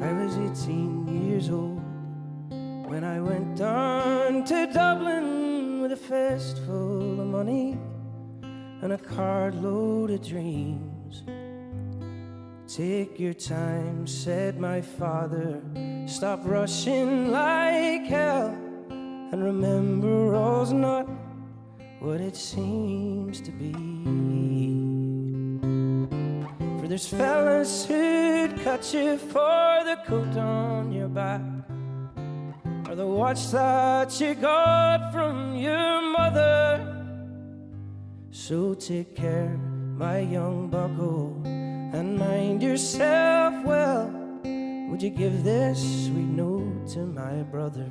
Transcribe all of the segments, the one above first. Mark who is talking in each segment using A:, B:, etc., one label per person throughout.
A: I was 18 years old when I went down to Dublin with a fist full of money and a carload of dreams. Take your time, said my father, stop rushing like hell, and remember all's not what it seems to be. For there's fellas who'd cut you for the coat on your back, or the watch that you got from your mother. So take care, my young bucko, and mind yourself well. Would you give this sweet note to my brother?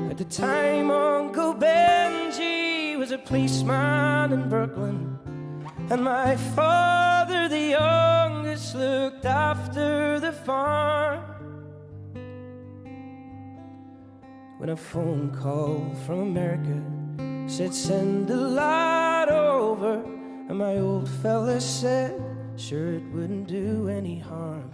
A: At the time, Uncle Benji was a policeman in Brooklyn, and my father, the youngest, looked after the farm. When a phone call from America said send the lad over, and my old fella said sure it wouldn't do any harm.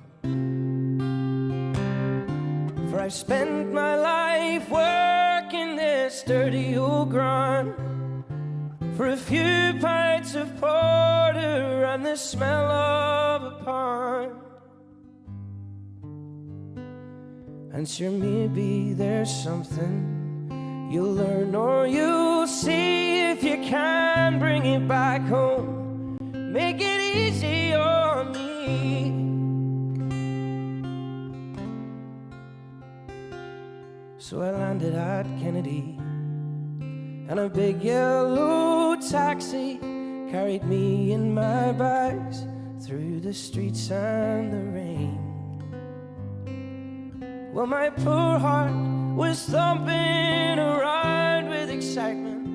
A: For I've spent my life working this dirty old grind for a few pints of porter and the smell of a pond. And sure, maybe there's something you'll learn or you'll see if you can bring it back home. Make it easy on me. So I landed at Kennedy, and a big yellow taxi carried me and my bags through the streets and the rain. Well, my poor heart was thumping around with excitement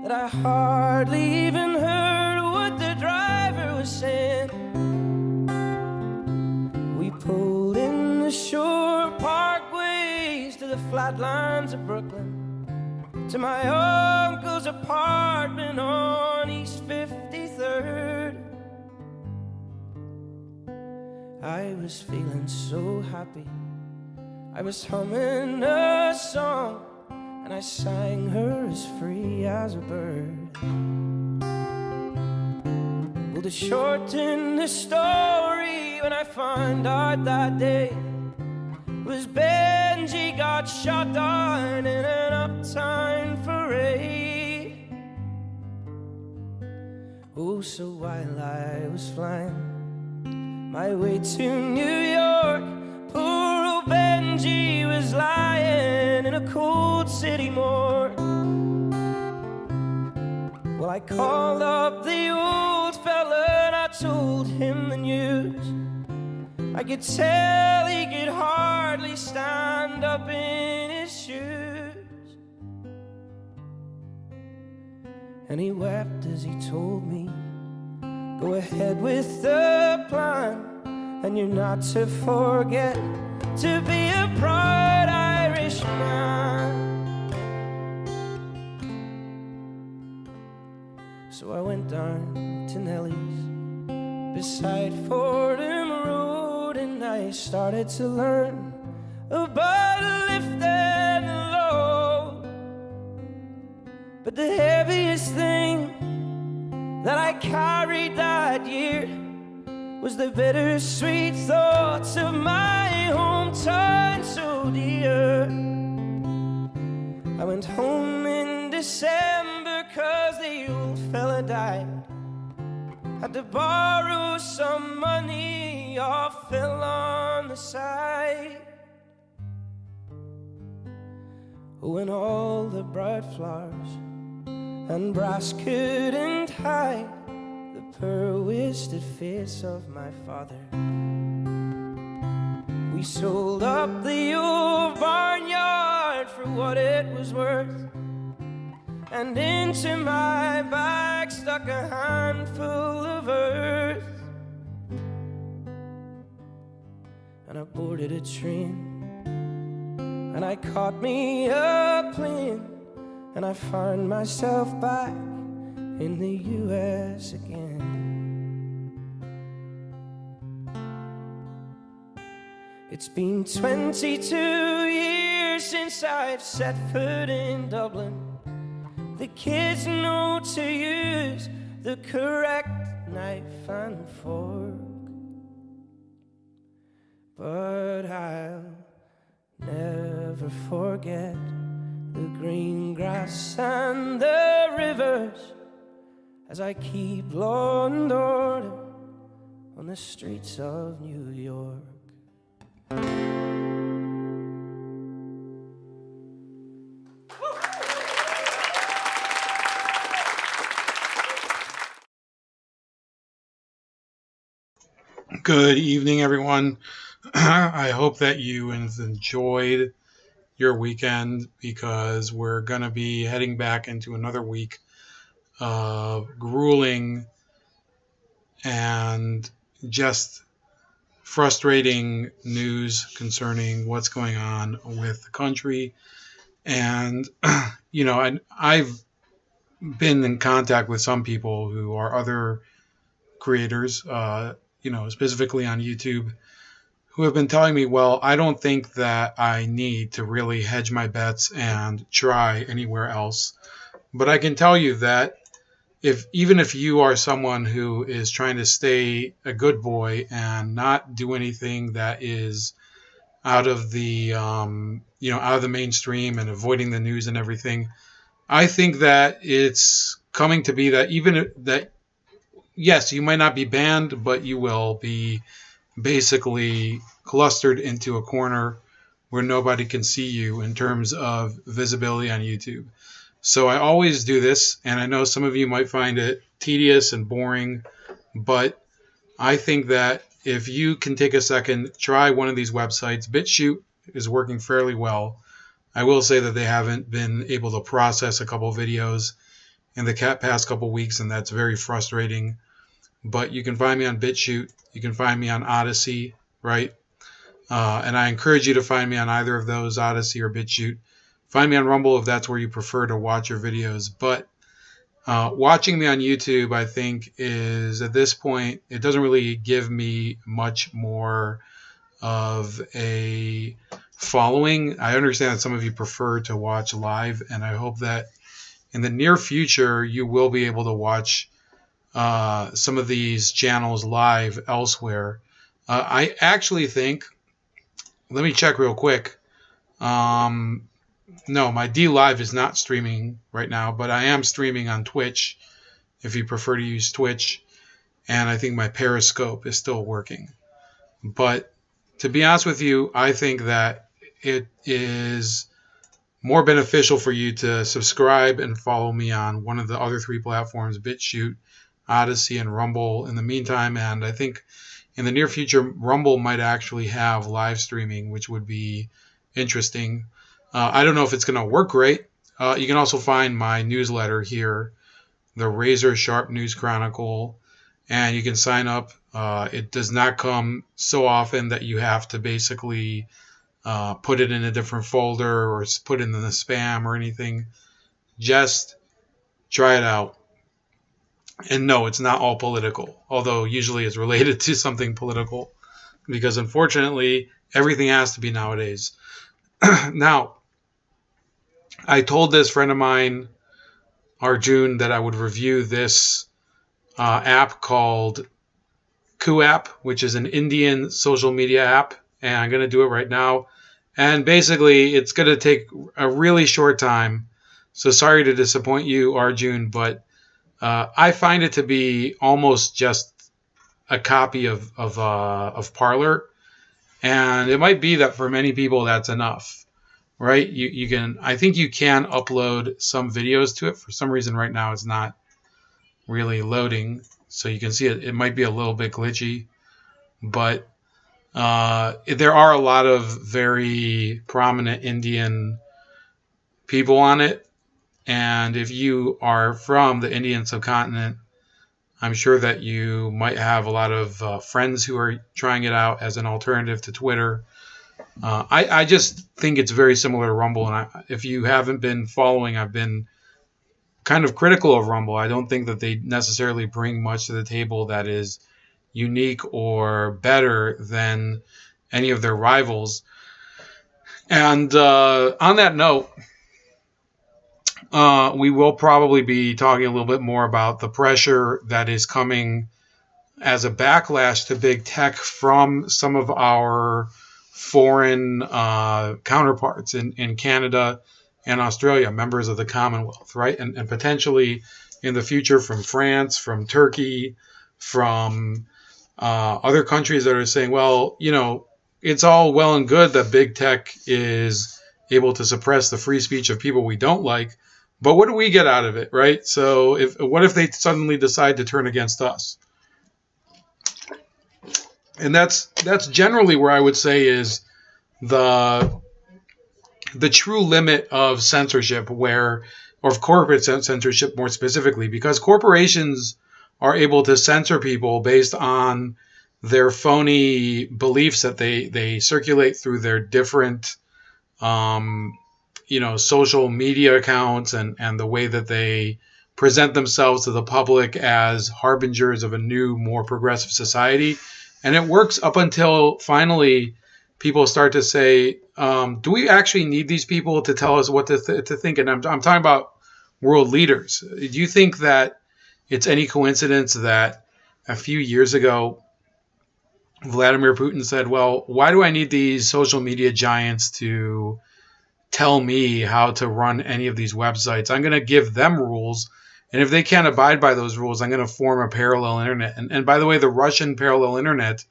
A: that I hardly even heard what the driver was saying. We pulled in the shore parkways to the flatlands of Brooklyn, to my uncle's apartment on East 53rd. I was feeling so happy, I was humming a song, and I sang her as free as a bird. Well, to shorten the story, when I found out that day was Benji got shot down in an uptown parade. Oh, so while I was flying my way to New York, poor old Benji was lying in a cold city morgue. Well, I called up the old fella and I told him the news. I could tell he could hardly stand up in his shoes. And he wept as he told me, go ahead with the plan, and you're not to forget to be a proud Irishman. So I went down to Nellie's beside Fordham Road, and I started to learn about lifting and load. But the heaviest thing that I carried that year was the bittersweet thoughts of my hometown so dear. I went home in December 'cause the old fella died. Had to borrow some money off Phil on the side. When all the bright flowers and brass couldn't hide the pearl-wasted face of my father, we sold up the old barnyard for what it was worth, and into my bag stuck a handful of earth. And I boarded a train, and I caught me a plane, and I found myself back in the U.S. again. It's been 22 years since I've set foot in Dublin. The kids know to use the correct knife and fork, but I'll never forget the green grass and the rivers as I keep law and order on the streets of New York.
B: Good evening, everyone. I hope that you enjoyed your weekend, because we're going to be heading back into another week of grueling and just frustrating news concerning what's going on with the country. And, I've been in contact with some people who are other creators, specifically on YouTube, who have been telling me, well, I don't think that I need to really hedge my bets and try anywhere else. But I can tell you that even if you are someone who is trying to stay a good boy and not do anything that is out of the out of the mainstream and avoiding the news and everything, I think that it's coming to be that yes, you might not be banned, but you will be basically clustered into a corner where nobody can see you in terms of visibility on YouTube. So I always do this, and I know some of you might find it tedious and boring, but I think that if you can take a second, try one of these websites. BitChute is working fairly well. I will say that they haven't been able to process a couple videos in the past couple weeks, and that's very frustrating. But you can find me on BitChute. You can find me on Odyssey, right? And I encourage you to find me on either of those, Odyssey or BitChute. Find me on Rumble if that's where you prefer to watch your videos. But watching me on YouTube, I think, is at this point, it doesn't really give me much more of a following. I understand that some of you prefer to watch live, and I hope that in the near future you will be able to watch some of these channels live elsewhere. I actually think, let me check real quick. No, my D Live is not streaming right now, but I am streaming on Twitch if you prefer to use Twitch. And I think my Periscope is still working. But to be honest with you, I think that it is more beneficial for you to subscribe and follow me on one of the other three platforms, BitChute, Odyssey, and Rumble in the meantime. And I think in the near future, Rumble might actually have live streaming, which would be interesting. I don't know if it's going to work great. You can also find my newsletter here, the Razor Sharp News Chronicle, and you can sign up. It does not come so often that you have to basically put it in a different folder or put it in the spam or anything. Just try it out. And no, it's not all political, although usually it's related to something political, because unfortunately, everything has to be nowadays. Now, I told this friend of mine, Arjun, that I would review this app called Coop, which is an Indian social media app, and I'm going to do it right now. And basically, it's going to take a really short time, so sorry to disappoint you, Arjun, but I find it to be almost just a copy of Parler, and it might be that for many people that's enough, right? You can, I think you can upload some videos to it. For some reason, right now it's not really loading, so you can see it. It might be a little bit glitchy, but there are a lot of very prominent Indian people on it. And if you are from the Indian subcontinent, I'm sure that you might have a lot of friends who are trying it out as an alternative to Twitter. I just think it's very similar to Rumble. And if you haven't been following, I've been kind of critical of Rumble. I don't think that they necessarily bring much to the table that is unique or better than any of their rivals. And on that note, we will probably be talking a little bit more about the pressure that is coming as a backlash to big tech from some of our foreign counterparts in Canada and Australia, members of the Commonwealth, right? And potentially in the future from France, from Turkey, from other countries that are saying, well, it's all well and good that big tech is able to suppress the free speech of people we don't like, but what do we get out of it, right? So what if they suddenly decide to turn against us? And that's generally where I would say is the true limit of censorship, or of corporate censorship more specifically, because corporations are able to censor people based on their phony beliefs that they circulate through their different social media accounts and the way that they present themselves to the public as harbingers of a new, more progressive society. And it works up until finally people start to say, do we actually need these people to tell us what to think? And I'm talking about world leaders. Do you think that it's any coincidence that a few years ago, Vladimir Putin said, well, why do I need these social media giants to tell me how to run any of these websites? I'm going to give them rules. And if they can't abide by those rules, I'm going to form a parallel internet. And by the way, the Russian parallel internet,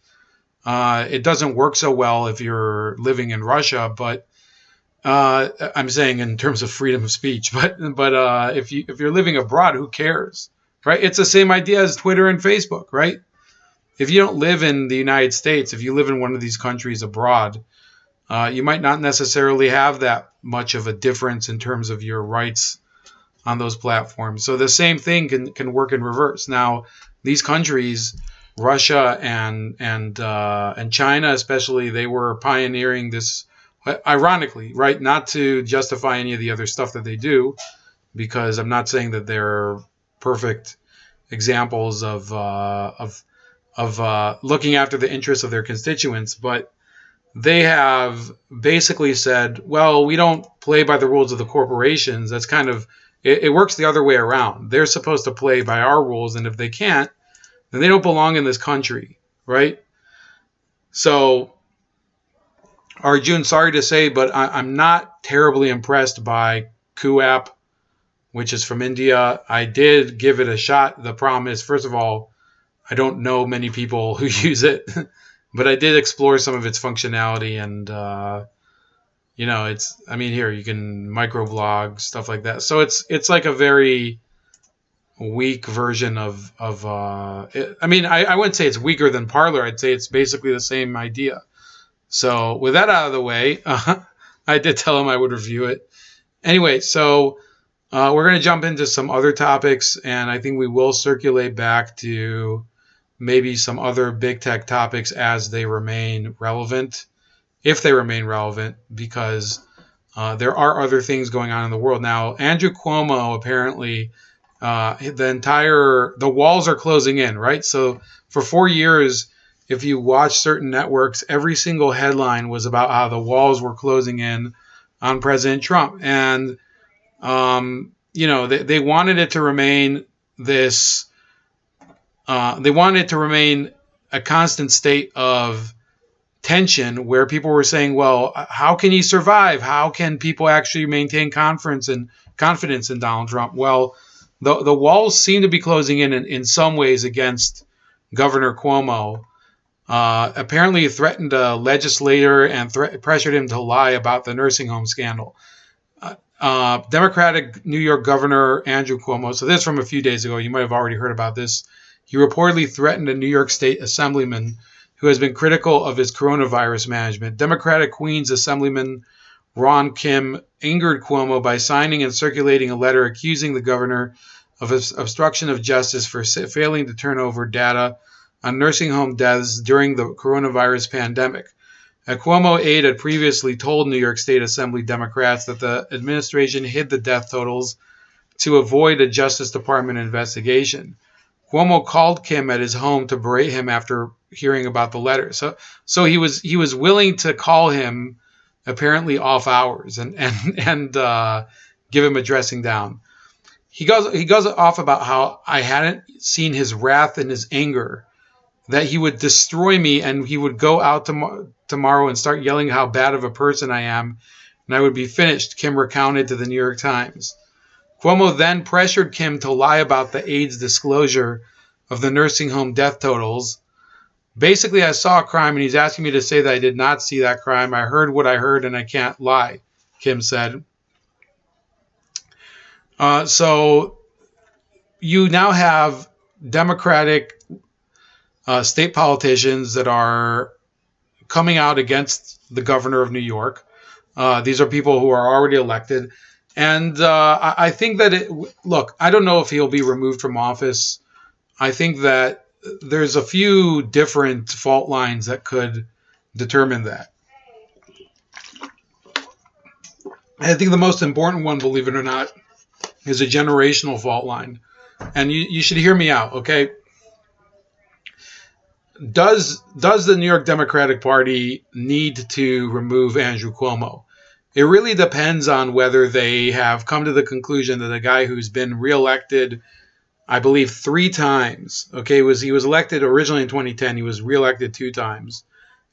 B: it doesn't work so well if you're living in Russia, but I'm saying in terms of freedom of speech. But if you're living abroad, who cares, right? It's the same idea as Twitter and Facebook, right? If you don't live in the United States, if you live in one of these countries abroad, you might not necessarily have that much of a difference in terms of your rights on those platforms. So the same thing can work in reverse. Now, these countries, Russia and China especially, they were pioneering this, ironically, right? Not to justify any of the other stuff that they do, because I'm not saying that they're perfect examples of looking after the interests of their constituents, but they have basically said, well, we don't play by the rules of the corporations. That's kind of, it works the other way around. They're supposed to play by our rules, and if they can't, then they don't belong in this country, right? So, Arjun, sorry to say, but I'm not terribly impressed by Coop, which is from India. I did give it a shot. The problem is, first of all, I don't know many people who use it, but I did explore some of its functionality, and here you can microblog, stuff like that. So it's like a very weak version of I wouldn't say it's weaker than Parler. I'd say it's basically the same idea. So with that out of the way, I did tell him I would review it. Anyway, so we're going to jump into some other topics, and I think we will circulate back to maybe some other big tech topics as they remain relevant, if they remain relevant, because there are other things going on in the world. Now, Andrew Cuomo, apparently, the walls are closing in, right? So for 4 years, if you watch certain networks, every single headline was about how the walls were closing in on President Trump. And, they wanted it to remain this, they wanted it to remain a constant state of tension where people were saying, well, how can he survive? How can people actually maintain confidence in Donald Trump? Well, the walls seem to be closing in some ways against Governor Cuomo. Apparently threatened a legislator and pressured him to lie about the nursing home scandal. Democratic New York Governor Andrew Cuomo, so this is from a few days ago, you might have already heard about this. He reportedly threatened a New York State assemblyman who has been critical of his coronavirus management. Democratic Queens Assemblyman Ron Kim angered Cuomo by signing and circulating a letter accusing the governor of obstruction of justice for failing to turn over data on nursing home deaths during the coronavirus pandemic. A Cuomo aide had previously told New York State Assembly Democrats that the administration hid the death totals to avoid a Justice Department investigation. Cuomo called Kim at his home to berate him after hearing about the letter. So he was willing to call him apparently off hours and give him a dressing down. He goes off about how I hadn't seen his wrath and his anger, that he would destroy me and he would go out tomorrow and start yelling how bad of a person I am, and I would be finished, Kim recounted to the New York Times. Cuomo then pressured Kim to lie about the AIDS disclosure of the nursing home death totals. Basically, I saw a crime and he's asking me to say that I did not see that crime. I heard what I heard and I can't lie, Kim said. So you now have Democratic state politicians that are coming out against the governor of New York. These are people who are already elected. And I think that look, I don't know if he'll be removed from office. I think that there's a few different fault lines that could determine that. I think the most important one, believe it or not, is a generational fault line. And you should hear me out, okay? Does the New York Democratic Party need to remove Andrew Cuomo? It really depends on whether they have come to the conclusion that a guy who's been reelected, I believe 3 times, okay, he was elected originally in 2010, he was reelected 2 times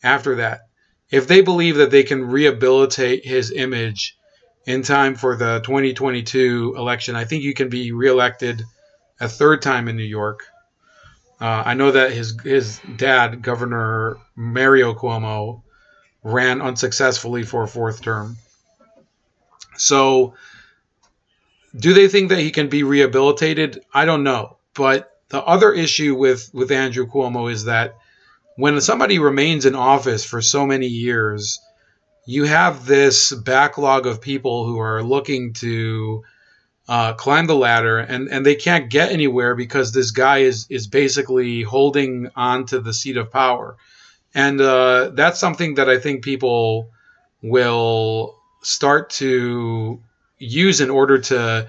B: after that. If they believe that they can rehabilitate his image in time for the 2022 election, I think you can be reelected a 3rd time in New York. I know that his dad, Governor Mario Cuomo, ran unsuccessfully for a 4th term. So do they think that he can be rehabilitated? I don't know. But the other issue with Andrew Cuomo is that when somebody remains in office for so many years, you have this backlog of people who are looking to climb the ladder, and they can't get anywhere because this guy is basically holding on to the seat of power. And that's something that I think people will start to use in order to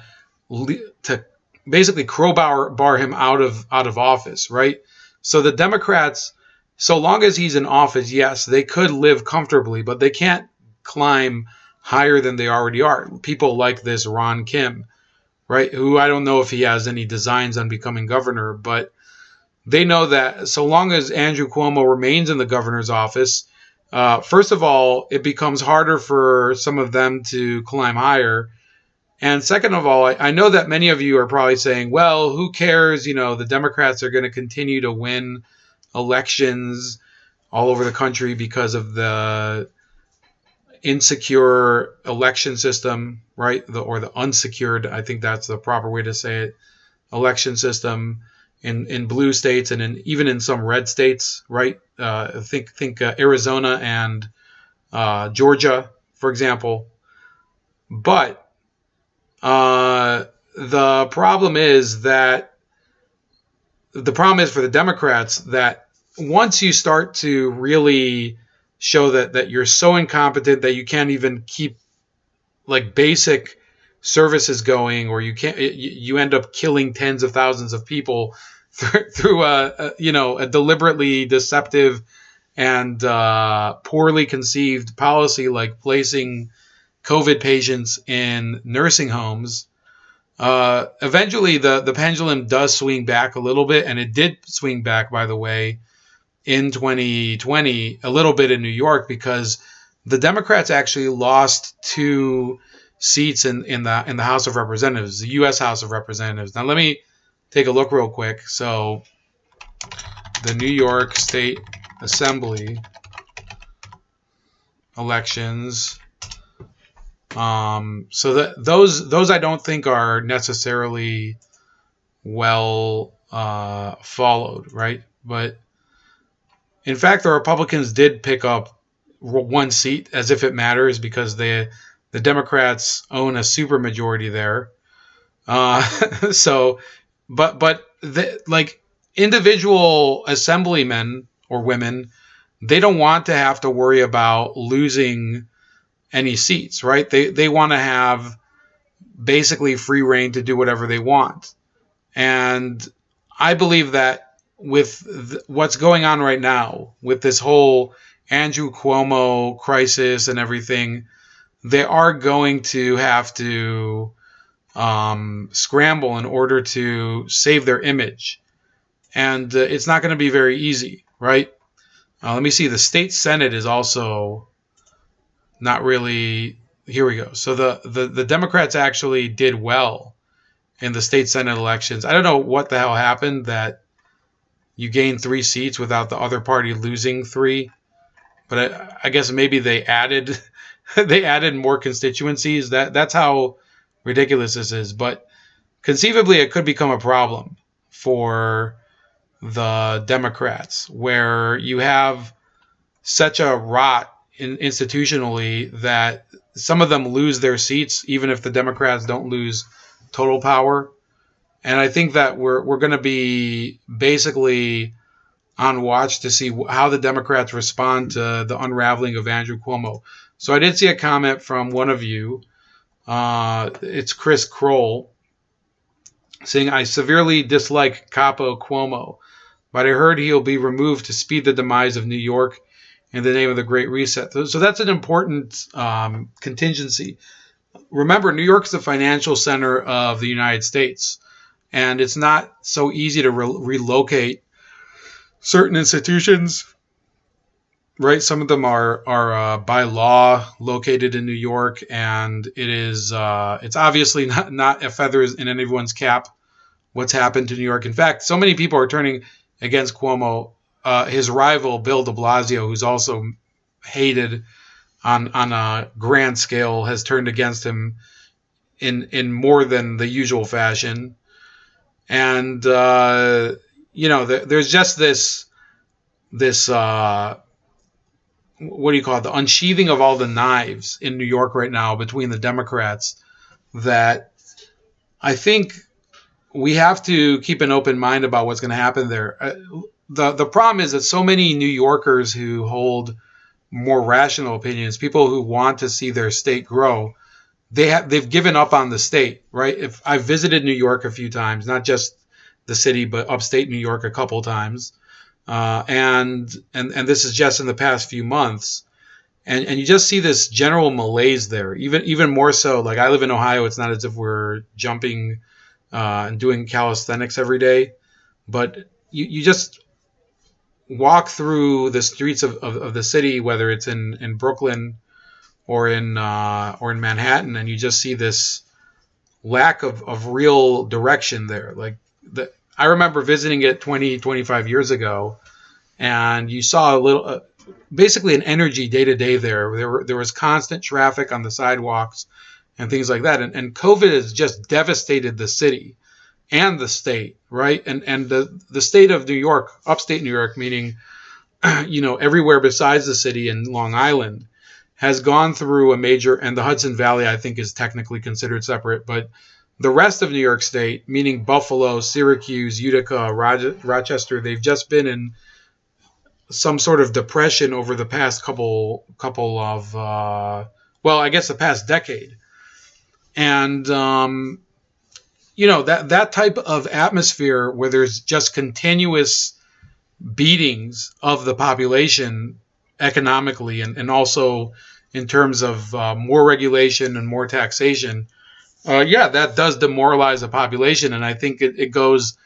B: basically crowbar him out of office, right? So the Democrats, so long as he's in office, yes, they could live comfortably, but they can't climb higher than they already are. People like this Ron Kim, right, who I don't know if he has any designs on becoming governor, but they know that so long as Andrew Cuomo remains in the governor's office, first of all, it becomes harder for some of them to climb higher. And second of all, I know that many of you are probably saying, well, who cares? You know, the Democrats are going to continue to win elections all over the country because of the insecure election system, right? Or the unsecured, I think that's the proper way to say it, election system in blue states and even in some red states, right? Think Arizona and Georgia, for example. But the problem is for the Democrats that once you start to really show that you're so incompetent that you can't even keep like basic services going, or you end up killing tens of thousands of people through a deliberately deceptive and poorly conceived policy like placing COVID patients in nursing homes. Eventually the pendulum does swing back a little bit, and it did swing back, by the way, in 2020 a little bit in New York, because the Democrats actually lost 2 seats in the House of Representatives, the U.S. House of Representatives. Now let me take a look real quick. So the New York State Assembly elections. So that those I don't think are necessarily well followed, right? But in fact, the Republicans did pick up 1 seat, as if it matters, because the Democrats own a supermajority there. So, but like individual assemblymen or women, they don't want to have to worry about losing any seats, right? They want to have basically free reign to do whatever they want. And I believe that what's going on right now with this whole Andrew Cuomo crisis and everything, they are going to have to scramble in order to save their image. And it's not going to be very easy, right? Let me see. The state Senate is also not really. Here we go. So the Democrats actually did well in the state Senate elections. I don't know what the hell happened that you gained 3 seats without the other party losing 3. But I guess maybe they added they added more constituencies. That's how ridiculous this is. But conceivably, it could become a problem for the Democrats, where you have such a rot institutionally that some of them lose their seats, even if the Democrats don't lose total power. And I think that we're going to be basically on watch to see how the Democrats respond to the unraveling of Andrew Cuomo. So I did see a comment from one of you. It's Chris Kroll saying, I severely dislike Capo Cuomo, but I heard he'll be removed to speed the demise of New York in the name of the Great Reset. So that's an important contingency. Remember, New York's the financial center of the United States, and it's not so easy to relocate certain institutions, right? Some of them are by law located in New York, and it's obviously not a feather in anyone's cap what's happened to New York. In fact, so many people are turning against Cuomo. His rival, Bill de Blasio, who's also hated on a grand scale, has turned against him in more than the usual fashion. And there's just this what do you call it? The unsheathing of all the knives in New York right now between the Democrats, that I think we have to keep an open mind about what's going to happen there. The problem is that so many New Yorkers who hold more rational opinions, people who want to see their state grow, they've given up on the state, right? If I've visited New York a few times, not just the city, but upstate New York a couple times, and this is just in the past few months, and you just see this general malaise there. Even more so, like I live in Ohio, it's not as if we're jumping and doing calisthenics every day, but you just walk through the streets of the city, whether it's in Brooklyn or in Manhattan, and you just see this lack of real direction there. Like I remember visiting it 25 years ago, and you saw a little, basically an energy day to day there. There was constant traffic on the sidewalks and things like that. And COVID has just devastated the city and the state, right? And the state of New York, upstate New York, meaning, everywhere besides the city and Long Island, has gone through a major, and the Hudson Valley, I think, is technically considered separate, but the rest of New York State, meaning Buffalo, Syracuse, Utica, Rochester, they've just been in some sort of depression over the past couple of, I guess the past decade. And, that type of atmosphere where there's just continuous beatings of the population economically and also in terms of more regulation and more taxation, that does demoralize the population. And I think it goes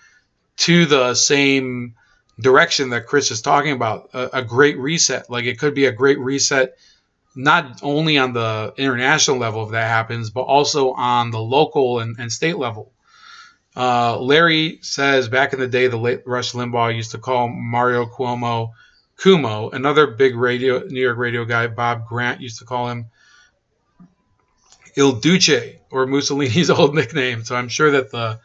B: to the same direction that Chris is talking about, a great reset. Like it could be a great reset, not only on the international level if that happens, but also on the local and state level. Larry says back in the day, the late Rush Limbaugh used to call Mario Cuomo Cuomo. Another big New York radio guy, Bob Grant, used to call him Il Duce, or Mussolini's old nickname. So I'm sure that the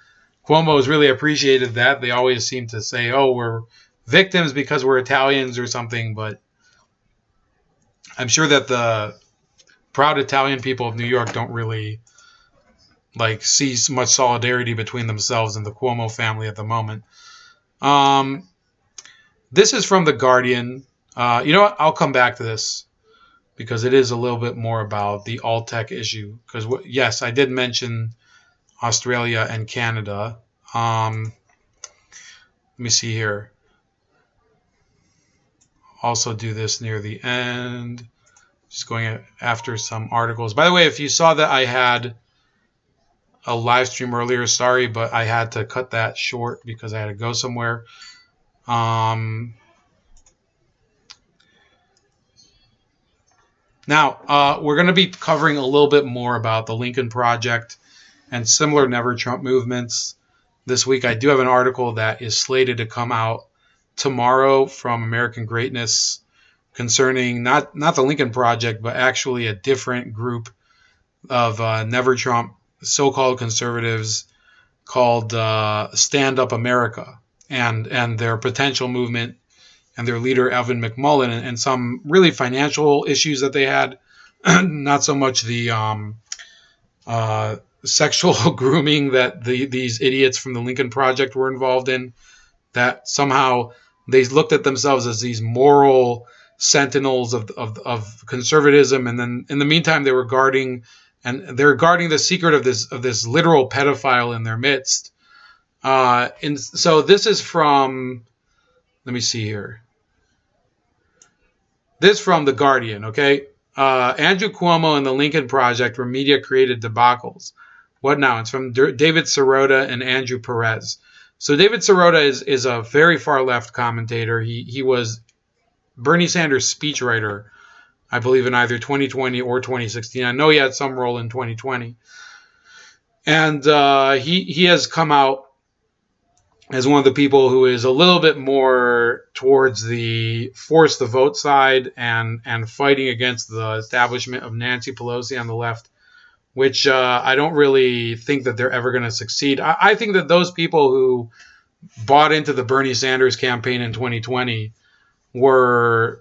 B: Cuomos really appreciated that. They always seem to say, oh, we're victims because we're Italians or something. But I'm sure that the proud Italian people of New York don't really see much solidarity between themselves and the Cuomo family at the moment. This is from The Guardian. You know what? I'll come back to this because it is a little bit more about the alt-tech issue. Because, yes, I did mention Australia and Canada. Let me see here. also do this near the end. Just going after some articles. By the way, if you saw that I had a live stream earlier, sorry, but I had to cut that short because I had to go somewhere. Now, we're going to be covering a little bit more about the Lincoln Project and similar Never Trump movements this week. I do have an article that is slated to come out tomorrow from American Greatness concerning not the Lincoln Project, but actually a different group of Never Trump so-called conservatives called Stand Up America and their potential movement and their leader, Evan McMullin, and some really financial issues that they had, not so much the sexual grooming that these idiots from the Lincoln Project were involved in, that somehow they looked at themselves as these moral sentinels of conservatism, and then in the meantime they're guarding the secret of this literal pedophile in their midst. And so this is from, let me see here. This from The Guardian, okay? Andrew Cuomo and the Lincoln Project were media-created debacles. What now? It's from David Sirota and Andrew Perez. So David Sirota is a very far-left commentator. He was Bernie Sanders' speechwriter, I believe, in either 2020 or 2016. I know he had some role in 2020. And he has come out as one of the people who is a little bit more towards the force the vote side and fighting against the establishment of Nancy Pelosi on the left, which I don't really think that they're ever going to succeed. I think that those people who bought into the Bernie Sanders campaign in 2020 were,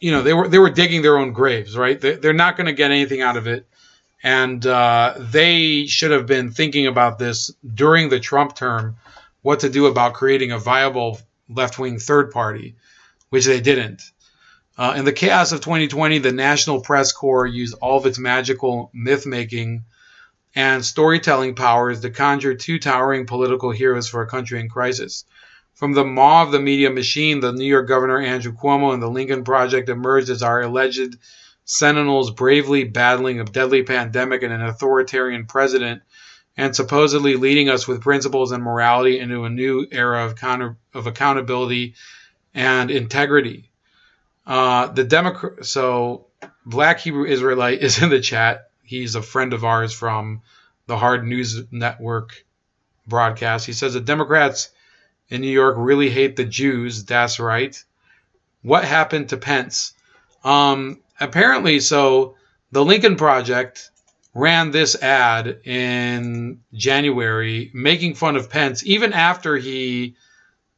B: they were digging their own graves, right? They're not going to get anything out of it. And they should have been thinking about this during the Trump term, what to do about creating a viable left-wing third party, which they didn't. In the chaos of 2020, the National Press Corps used all of its magical myth-making and storytelling powers to conjure two towering political heroes for a country in crisis. From the maw of the media machine, the New York Governor Andrew Cuomo and the Lincoln Project emerged as our alleged sentinels bravely battling a deadly pandemic and an authoritarian president, and supposedly leading us with principles and morality into a new era of accountability and integrity. So Black Hebrew Israelite is in the chat. He's a friend of ours from the Hard News Network broadcast. He says the Democrats in New York really hate the Jews. That's right. What happened to Pence? Apparently, so the Lincoln Project ran this ad in January making fun of Pence, even after he,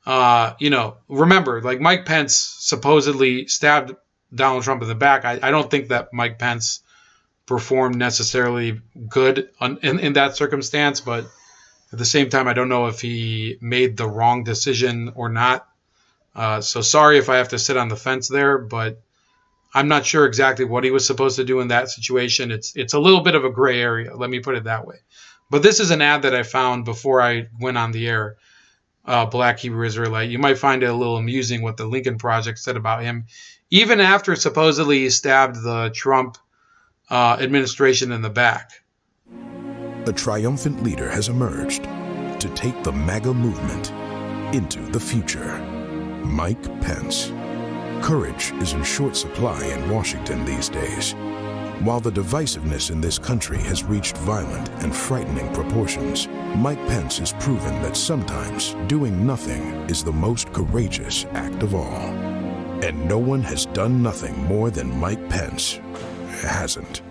B: remember, like Mike Pence supposedly stabbed Donald Trump in the back. I don't think that Mike Pence performed necessarily good in that circumstance, but at the same time, I don't know if he made the wrong decision or not. So sorry if I have to sit on the fence there, but I'm not sure exactly what he was supposed to do in that situation. It's a little bit of a gray area, let me put it that way. But this is an ad that I found before I went on the air, Black Hebrew Israelite. You might find it a little amusing what the Lincoln Project said about him, even after supposedly he stabbed the Trump administration in the back.
C: A triumphant leader has emerged to take the MAGA movement into the future. Mike Pence. Courage is in short supply in Washington these days. While the divisiveness in this country has reached violent and frightening proportions, Mike Pence has proven that sometimes doing nothing is the most courageous act of all. And no one has done nothing more than Mike Pence hasn't.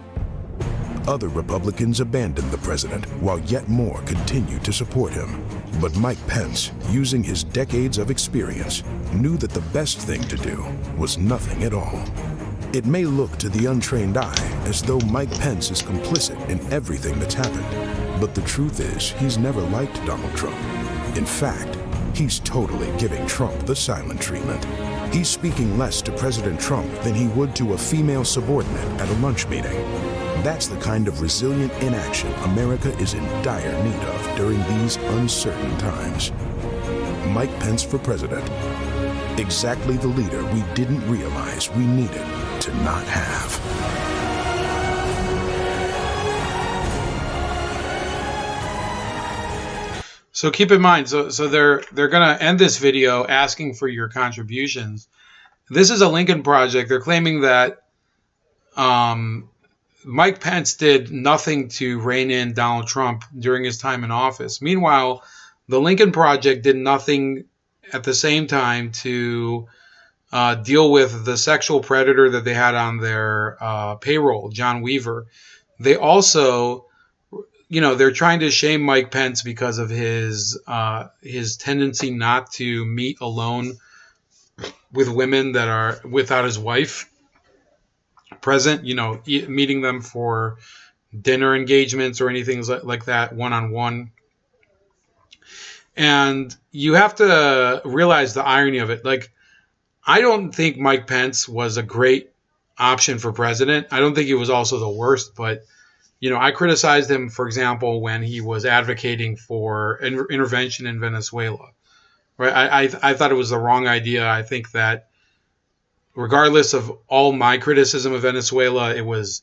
C: Other Republicans abandoned the president, while yet more continue to support him. But Mike Pence, using his decades of experience, knew that the best thing to do was nothing at all. It may look to the untrained eye as though Mike Pence is complicit in everything that's happened, but the truth is he's never liked Donald Trump. In fact, he's totally giving Trump the silent treatment. He's speaking less to President Trump than he would to a female subordinate at a lunch meeting. That's the kind of resilient inaction America is in dire need of during these uncertain times. Mike Pence for president. Exactly the leader we didn't realize we needed to not have.
B: So keep in mind, so they're going to end this video asking for your contributions. This is a Lincoln Project. They're claiming that Mike Pence did nothing to rein in Donald Trump during his time in office. Meanwhile, the Lincoln Project did nothing at the same time to deal with the sexual predator that they had on their payroll, John Weaver. They also, they're trying to shame Mike Pence because of his tendency not to meet alone with women that are without his wife present, meeting them for dinner engagements or anything like that, one-on-one. And you have to realize the irony of it. Like, I don't think Mike Pence was a great option for president. I don't think he was also the worst, but, I criticized him, for example, when he was advocating for intervention in Venezuela. Right? I thought it was the wrong idea. I think that regardless of all my criticism of Venezuela, it was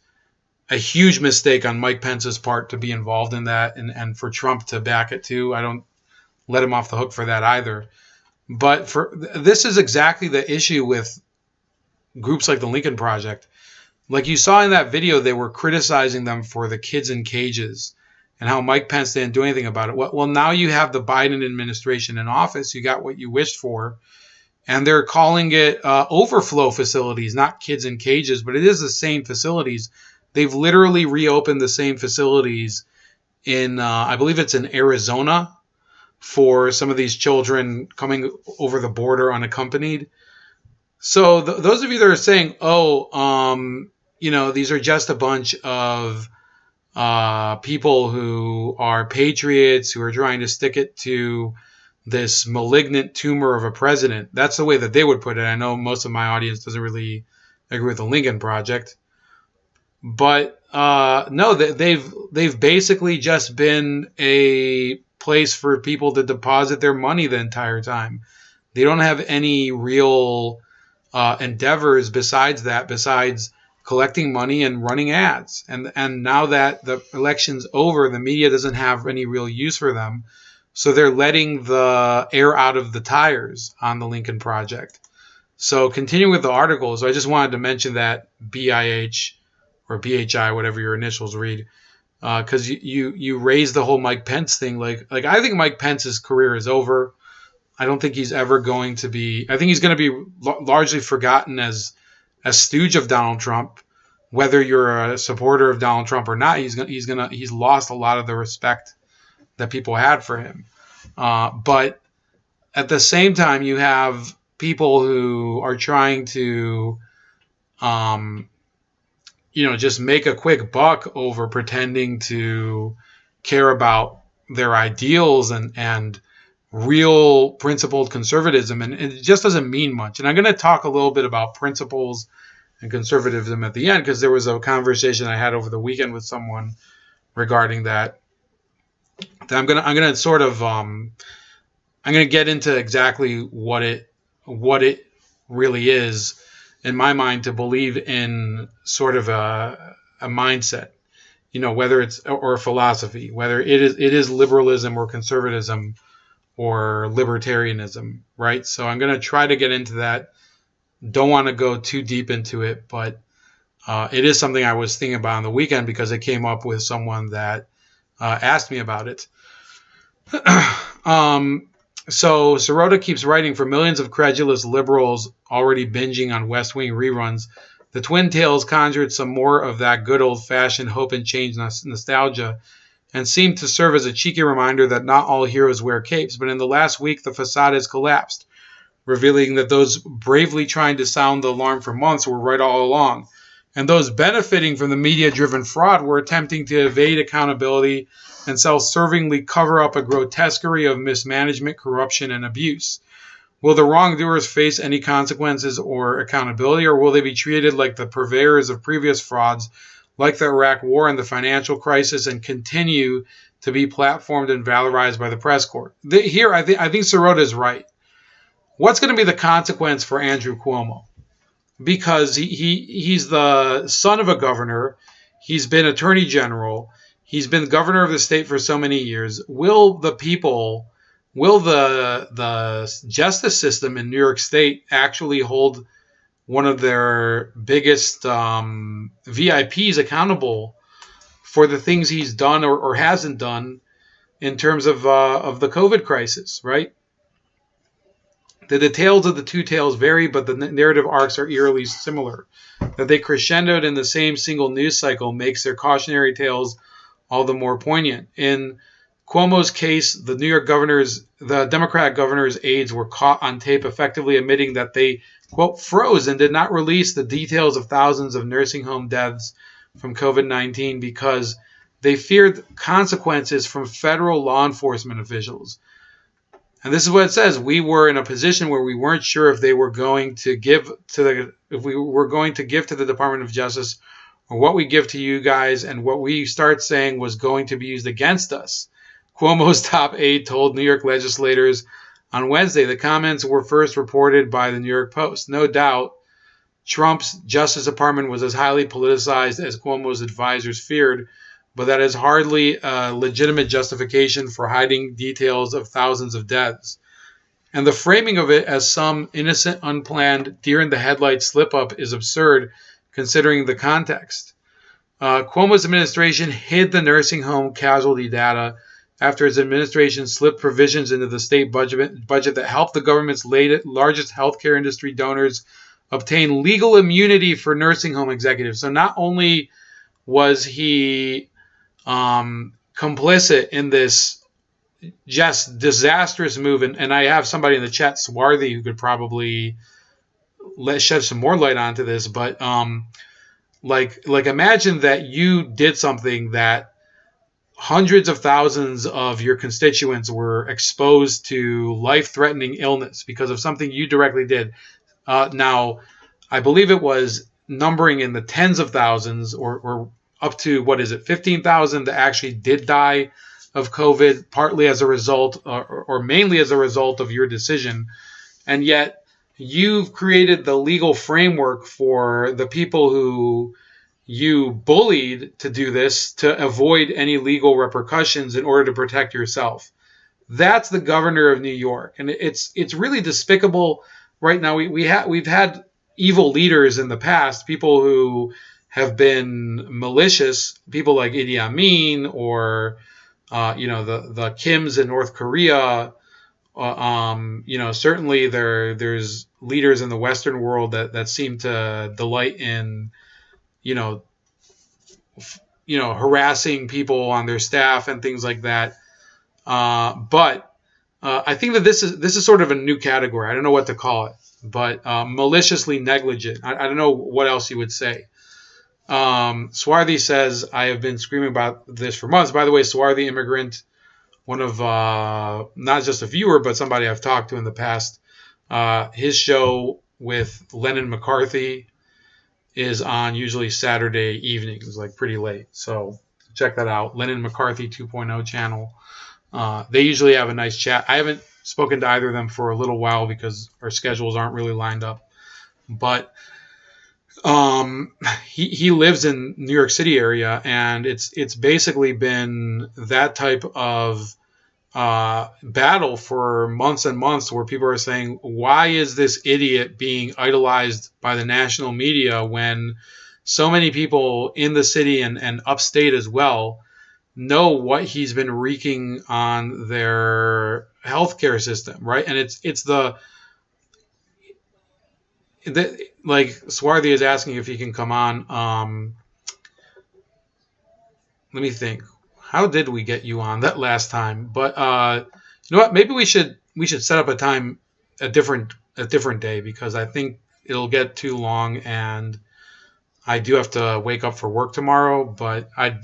B: a huge mistake on Mike Pence's part to be involved in that and for Trump to back it too. I don't let him off the hook for that either. But this is exactly the issue with groups like the Lincoln Project. Like you saw in that video, they were criticizing them for the kids in cages and how Mike Pence didn't do anything about it. Well, now you have the Biden administration in office. You got what you wished for. And they're calling it overflow facilities, not kids in cages, but it is the same facilities. They've literally reopened the same facilities in, I believe it's in Arizona, for some of these children coming over the border unaccompanied. So those of you that are saying, these are just a bunch of people who are patriots who are trying to stick it to this malignant tumor of a president. That's the way that they would put it. I know most of my audience doesn't really agree with the Lincoln Project. But no, they've basically just been a place for people to deposit their money the entire time. They don't have any real endeavors besides collecting money and running ads. And now that the election's over, the media doesn't have any real use for them. So they're letting the air out of the tires on the Lincoln Project. So continuing with the article, so I just wanted to mention that BIH or BHI, whatever your initials read, because you raised the whole Mike Pence thing. Like I think Mike Pence's career is over. I don't think he's ever going to be. I think he's going to be largely forgotten as a stooge of Donald Trump. Whether you're a supporter of Donald Trump or not, he's lost a lot of the respect that people had for him. But at the same time, you have people who are trying to, just make a quick buck over pretending to care about their ideals and real principled conservatism. And it just doesn't mean much. And I'm going to talk a little bit about principles and conservatism at the end, because there was a conversation I had over the weekend with someone regarding that. I'm gonna sort of I'm gonna get into exactly what it really is in my mind to believe in sort of a mindset, whether it's or a philosophy, whether it is liberalism or conservatism or libertarianism, right? So I'm gonna try to get into that. Don't want to go too deep into it, but it is something I was thinking about on the weekend because it came up with someone that asked me about it. So Sirota keeps writing, for millions of credulous liberals already binging on West Wing reruns, the Twin Tales conjured some more of that good old-fashioned hope and change nostalgia and seemed to serve as a cheeky reminder that not all heroes wear capes. But in the last week, the facade has collapsed, revealing that those bravely trying to sound the alarm for months were right all along. And those benefiting from the media-driven fraud were attempting to evade accountability and self-servingly cover up a grotesquerie of mismanagement, corruption, and abuse. Will the wrongdoers face any consequences or accountability, or will they be treated like the purveyors of previous frauds, like the Iraq War and the financial crisis, and continue to be platformed and valorized by the press corps? Here, I think Sirota is right. what's going to be the consequence for Andrew Cuomo? Because he's the son of a governor. He's been attorney general. He's been governor of the state for so many years. Will the justice system in New York State actually hold one of their biggest VIPs accountable for the things he's done or hasn't done in terms of the COVID crisis, right? The details of the two tales vary, but the narrative arcs are eerily similar. That they crescendoed in the same single news cycle makes their cautionary tales all the more poignant. In Cuomo's case, the Democratic governor's aides were caught on tape effectively admitting that they, quote, froze and did not release the details of thousands of nursing home deaths from COVID-19 because they feared consequences from federal law enforcement officials. And this is what it says. We were in a position where we weren't sure if they were going to give to the Department of Justice or what we give to you guys, and what we start saying was going to be used against us. Cuomo's top aide told New York legislators on Wednesday. The comments were first reported by the New York Post. No doubt, Trump's Justice Department was as highly politicized as Cuomo's advisors feared, but that is hardly a legitimate justification for hiding details of thousands of deaths. And the framing of it as some innocent, unplanned, deer-in-the-headlights slip-up is absurd, considering the context. Cuomo's administration hid the nursing home casualty data after his administration slipped provisions into the state budget that helped the government's largest healthcare industry donors obtain legal immunity for nursing home executives. So not only was he complicit in this just disastrous move, and I have somebody in the chat, Swarthy, who could probably shed some more light onto this, but like imagine that you did something that hundreds of thousands of your constituents were exposed to life-threatening illness because of something you directly did. Now, I believe it was numbering in the tens of thousands or up to, 15,000 that actually did die of COVID, partly as a result or mainly as a result of your decision. And yet you've created the legal framework for the people who you bullied to do this to avoid any legal repercussions in order to protect yourself. That's the governor of New York. And it's really despicable right now. We've had evil leaders in the past, people who have been malicious, people like Idi Amin or the Kims in North Korea. Certainly there's leaders in the Western world that seem to delight in harassing people on their staff and things like that. But I think that this is sort of a new category. I don't know what to call it, but maliciously negligent. I don't know what else you would say. Swarthy says, I have been screaming about this for months. By the way, Swarthy Immigrant, one of not just a viewer, but somebody I've talked to in the past. His show with Lennon McCarthy is on usually Saturday evenings, like pretty late. So check that out. Lennon McCarthy 2.0 channel. They usually have a nice chat. I haven't spoken to either of them for a little while because our schedules aren't really lined up. But he lives in New York City area, and it's basically been that type of battle for months and months where people are saying, why is this idiot being idolized by the national media when so many people in the city and upstate as well know what he's been wreaking on their healthcare system, right? And it's like Swarthy is asking if he can come on. Let me think. How did we get you on that last time? But you know what? Maybe we should set up a time a different day, because I think it'll get too long and I do have to wake up for work tomorrow. But I'd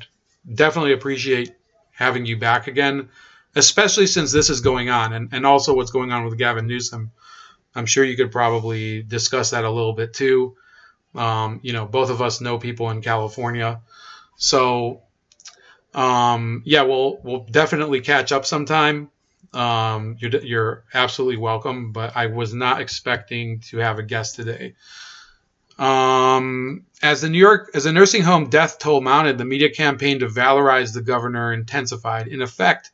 B: definitely appreciate having you back again, especially since this is going on and also what's going on with Gavin Newsom. I'm sure you could probably discuss that a little bit too. Both of us know people in California. So, we'll definitely catch up sometime. You're absolutely welcome, but I was not expecting to have a guest today. As the nursing home death toll mounted, the media campaign to valorize the governor intensified. In effect,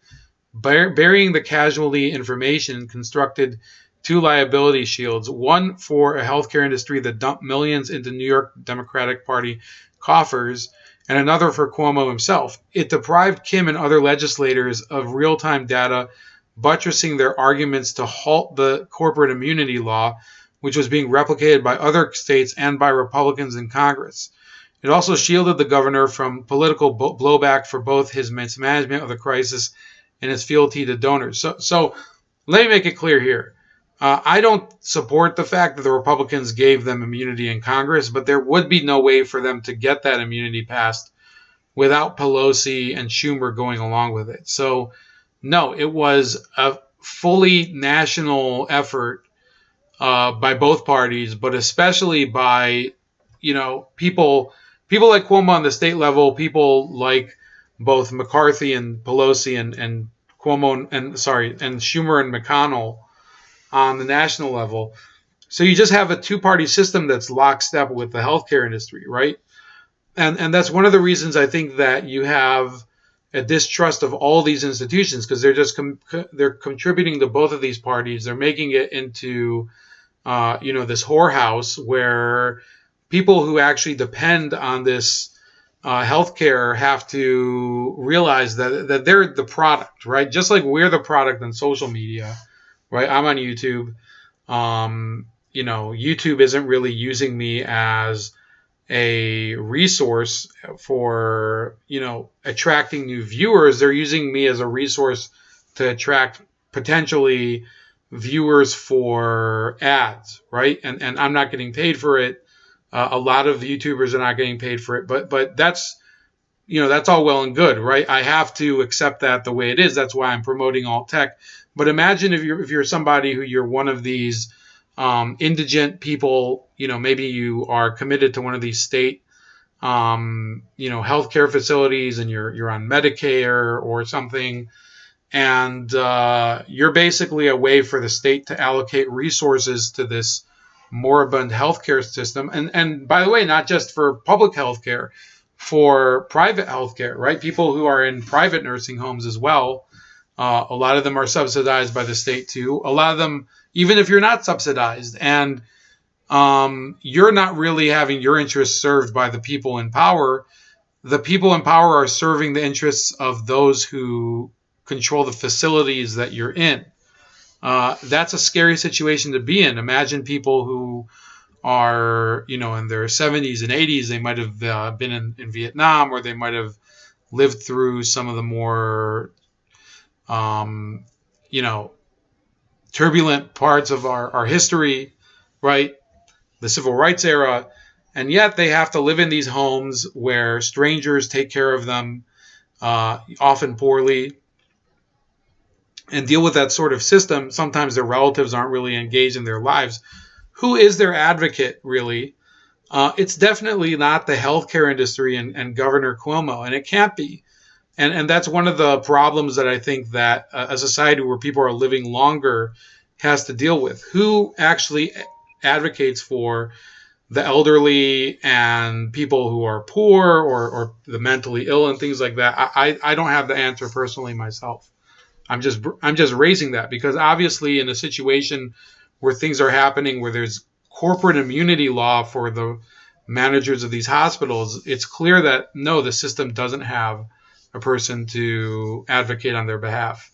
B: burying the casualty information constructed two liability shields, one for a healthcare industry that dumped millions into New York Democratic Party coffers, and another for Cuomo himself. It deprived Kim and other legislators of real-time data, buttressing their arguments to halt the corporate immunity law, which was being replicated by other states and by Republicans in Congress. It also shielded the governor from political blowback for both his mismanagement of the crisis and his fealty to donors. So let me make it clear here. I don't support the fact that the Republicans gave them immunity in Congress, but there would be no way for them to get that immunity passed without Pelosi and Schumer going along with it. So, no, it was a fully national effort by both parties, but especially by, people like Cuomo on the state level, people like both McCarthy and Pelosi and Cuomo and Schumer and McConnell on the national level. So you just have a two-party system that's lockstep with the healthcare industry, right? And that's one of the reasons I think that you have a distrust of all these institutions, because they're just they're contributing to both of these parties. They're making it into this whorehouse where people who actually depend on this healthcare have to realize that they're the product, right? Just like we're the product on social media, right? I'm on YouTube. YouTube isn't really using me as a resource for, attracting new viewers. They're using me as a resource to attract potentially viewers for ads, right? And I'm not getting paid for it. A lot of YouTubers are not getting paid for it, but that's, that's all well and good, right? I have to accept that the way it is. That's why I'm promoting alt tech. But imagine if you're somebody who you're one of these indigent people, maybe you are committed to one of these state, healthcare facilities, and you're on Medicare or something, and you're basically a way for the state to allocate resources to this moribund healthcare system. And by the way, not just for public healthcare, for private healthcare, right? People who are in private nursing homes as well. A lot of them are subsidized by the state too. A lot of them, even if you're not subsidized, and you're not really having your interests served by the people in power. The people in power are serving the interests of those who control the facilities that you're in. That's a scary situation to be in. Imagine people who are, in their 70s and 80s. They might have been in Vietnam, or they might have lived through some of the more turbulent parts of our history, right? The civil rights era. And yet they have to live in these homes where strangers take care of them, often poorly, and deal with that sort of system. Sometimes their relatives aren't really engaged in their lives. Who is their advocate, really? It's definitely not the healthcare industry and Governor Cuomo, and it can't be. And that's one of the problems that I think that a society where people are living longer has to deal with. Who actually advocates for the elderly and people who are poor or the mentally ill and things like that? I don't have the answer personally myself. I'm just raising that because obviously in a situation where things are happening, where there's corporate immunity law for the managers of these hospitals, it's clear that no, the system doesn't have a person to advocate on their behalf.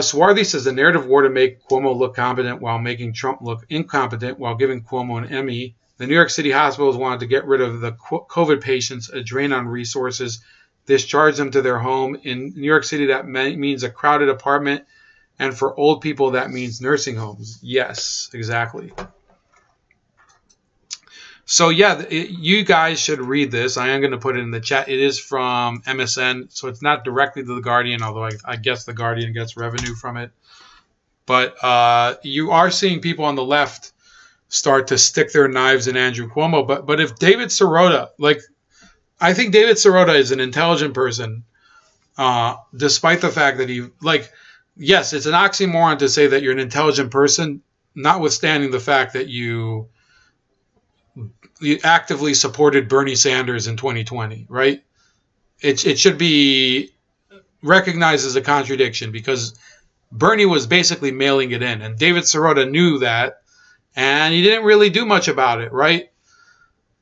B: Swarthy says the narrative war to make Cuomo look competent while making Trump look incompetent while giving Cuomo an Emmy. The New York City hospitals wanted to get rid of the COVID patients, a drain on resources, discharge them to their home. In New York City, that means a crowded apartment. And for old people, that means nursing homes. Yes, exactly. So yeah, you guys should read this. I am going to put it in the chat. It is from MSN, so it's not directly to The Guardian, although I guess The Guardian gets revenue from it. But you are seeing people on the left start to stick their knives in Andrew Cuomo. But if David Sirota, I think David Sirota is an intelligent person. despite the fact that yes, it's an oxymoron to say that you're an intelligent person, notwithstanding the fact that you actively supported Bernie Sanders in 2020, right? It should be recognized as a contradiction because Bernie was basically mailing it in, and David Sirota knew that, and he didn't really do much about it, right?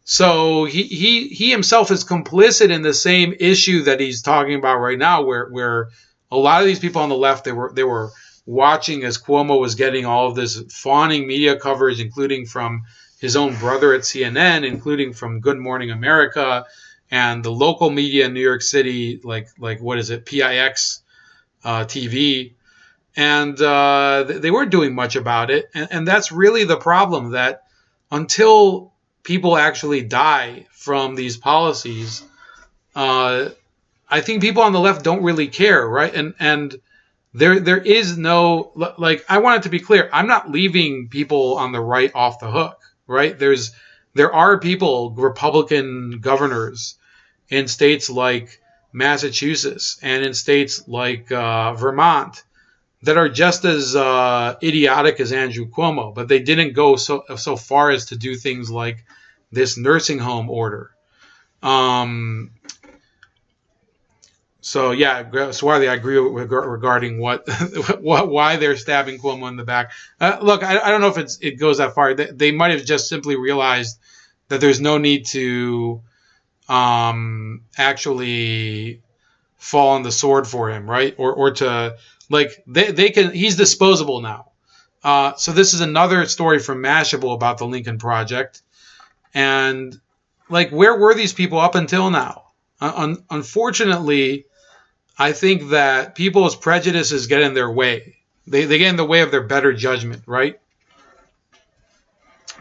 B: So he himself is complicit in the same issue that he's talking about right now, where a lot of these people on the left, they were watching as Cuomo was getting all of this fawning media coverage, including from his own brother at CNN, including from Good Morning America and the local media in New York City, like what is it, PIX TV, and they weren't doing much about it, and that's really the problem. That until people actually die from these policies, I think people on the left don't really care, right? And there is no, like, I want it to be clear, I'm not leaving people on the right off the hook, right? There are people, Republican governors in states like Massachusetts and in states like Vermont that are just as idiotic as Andrew Cuomo, but they didn't go so far as to do things like this nursing home order. So yeah, Swarthy, I agree regarding why they're stabbing Cuomo in the back. Look, I don't know if it goes that far. They might have just simply realized that there's no need to actually fall on the sword for him, right? Or to, like, they can. He's disposable now. So this is another story from Mashable about the Lincoln Project, and like, where were these people up until now? Unfortunately, I think that people's prejudices get in their way. They get in the way of their better judgment, right?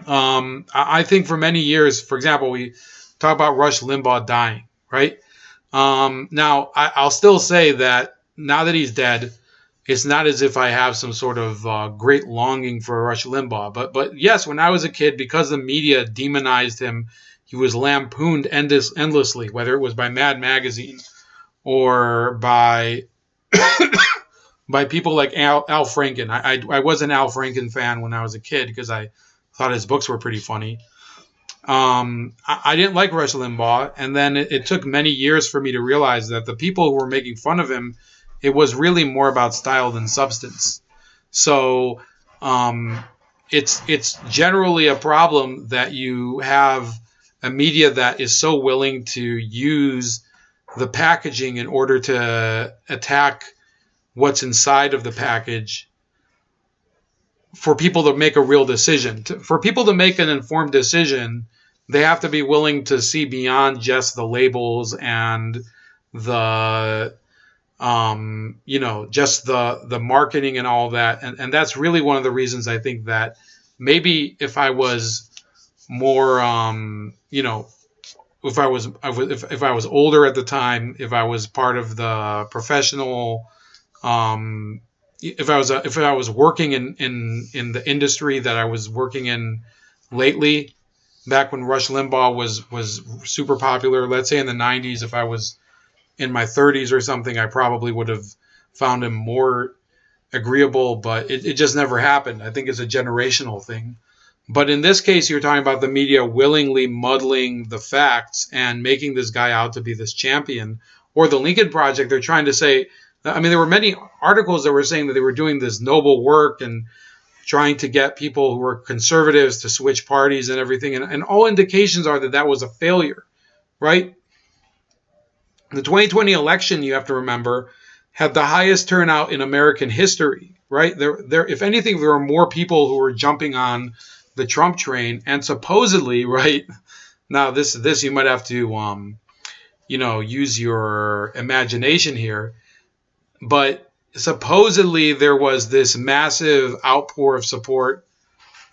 B: I think for many years, for example, we talk about Rush Limbaugh dying, right? Now, I'll still say that now that he's dead, it's not as if I have some sort of great longing for Rush Limbaugh. But yes, when I was a kid, because the media demonized him, he was lampooned endlessly, whether it was by Mad Magazine or by by people like Al Franken. I was an Al Franken fan when I was a kid because I thought his books were pretty funny. I didn't like Rush Limbaugh, and then it took many years for me to realize that the people who were making fun of him, it was really more about style than substance. So it's generally a problem that you have a media that is so willing to use the packaging in order to attack what's inside of the package for people to make a real decision. For people to make an informed decision, they have to be willing to see beyond just the labels and the just the marketing and all that. And that's really one of the reasons I think that maybe if I was more if I was older at the time, if I was part of the professional, if I was working in the industry that I was working in lately, back when Rush Limbaugh was super popular, let's say in the 90s, if I was in my 30s or something, I probably would have found him more agreeable, but it just never happened. I think it's a generational thing. But in this case, you're talking about the media willingly muddling the facts and making this guy out to be this champion. Or the Lincoln Project, they're trying to say, I mean, there were many articles that were saying that they were doing this noble work and trying to get people who were conservatives to switch parties and everything. And all indications are that was a failure, right? The 2020 election, you have to remember, had the highest turnout in American history, right? There, if anything, there were more people who were jumping on the Trump train, and supposedly, right now, this you might have to, use your imagination here, but supposedly there was this massive outpouring of support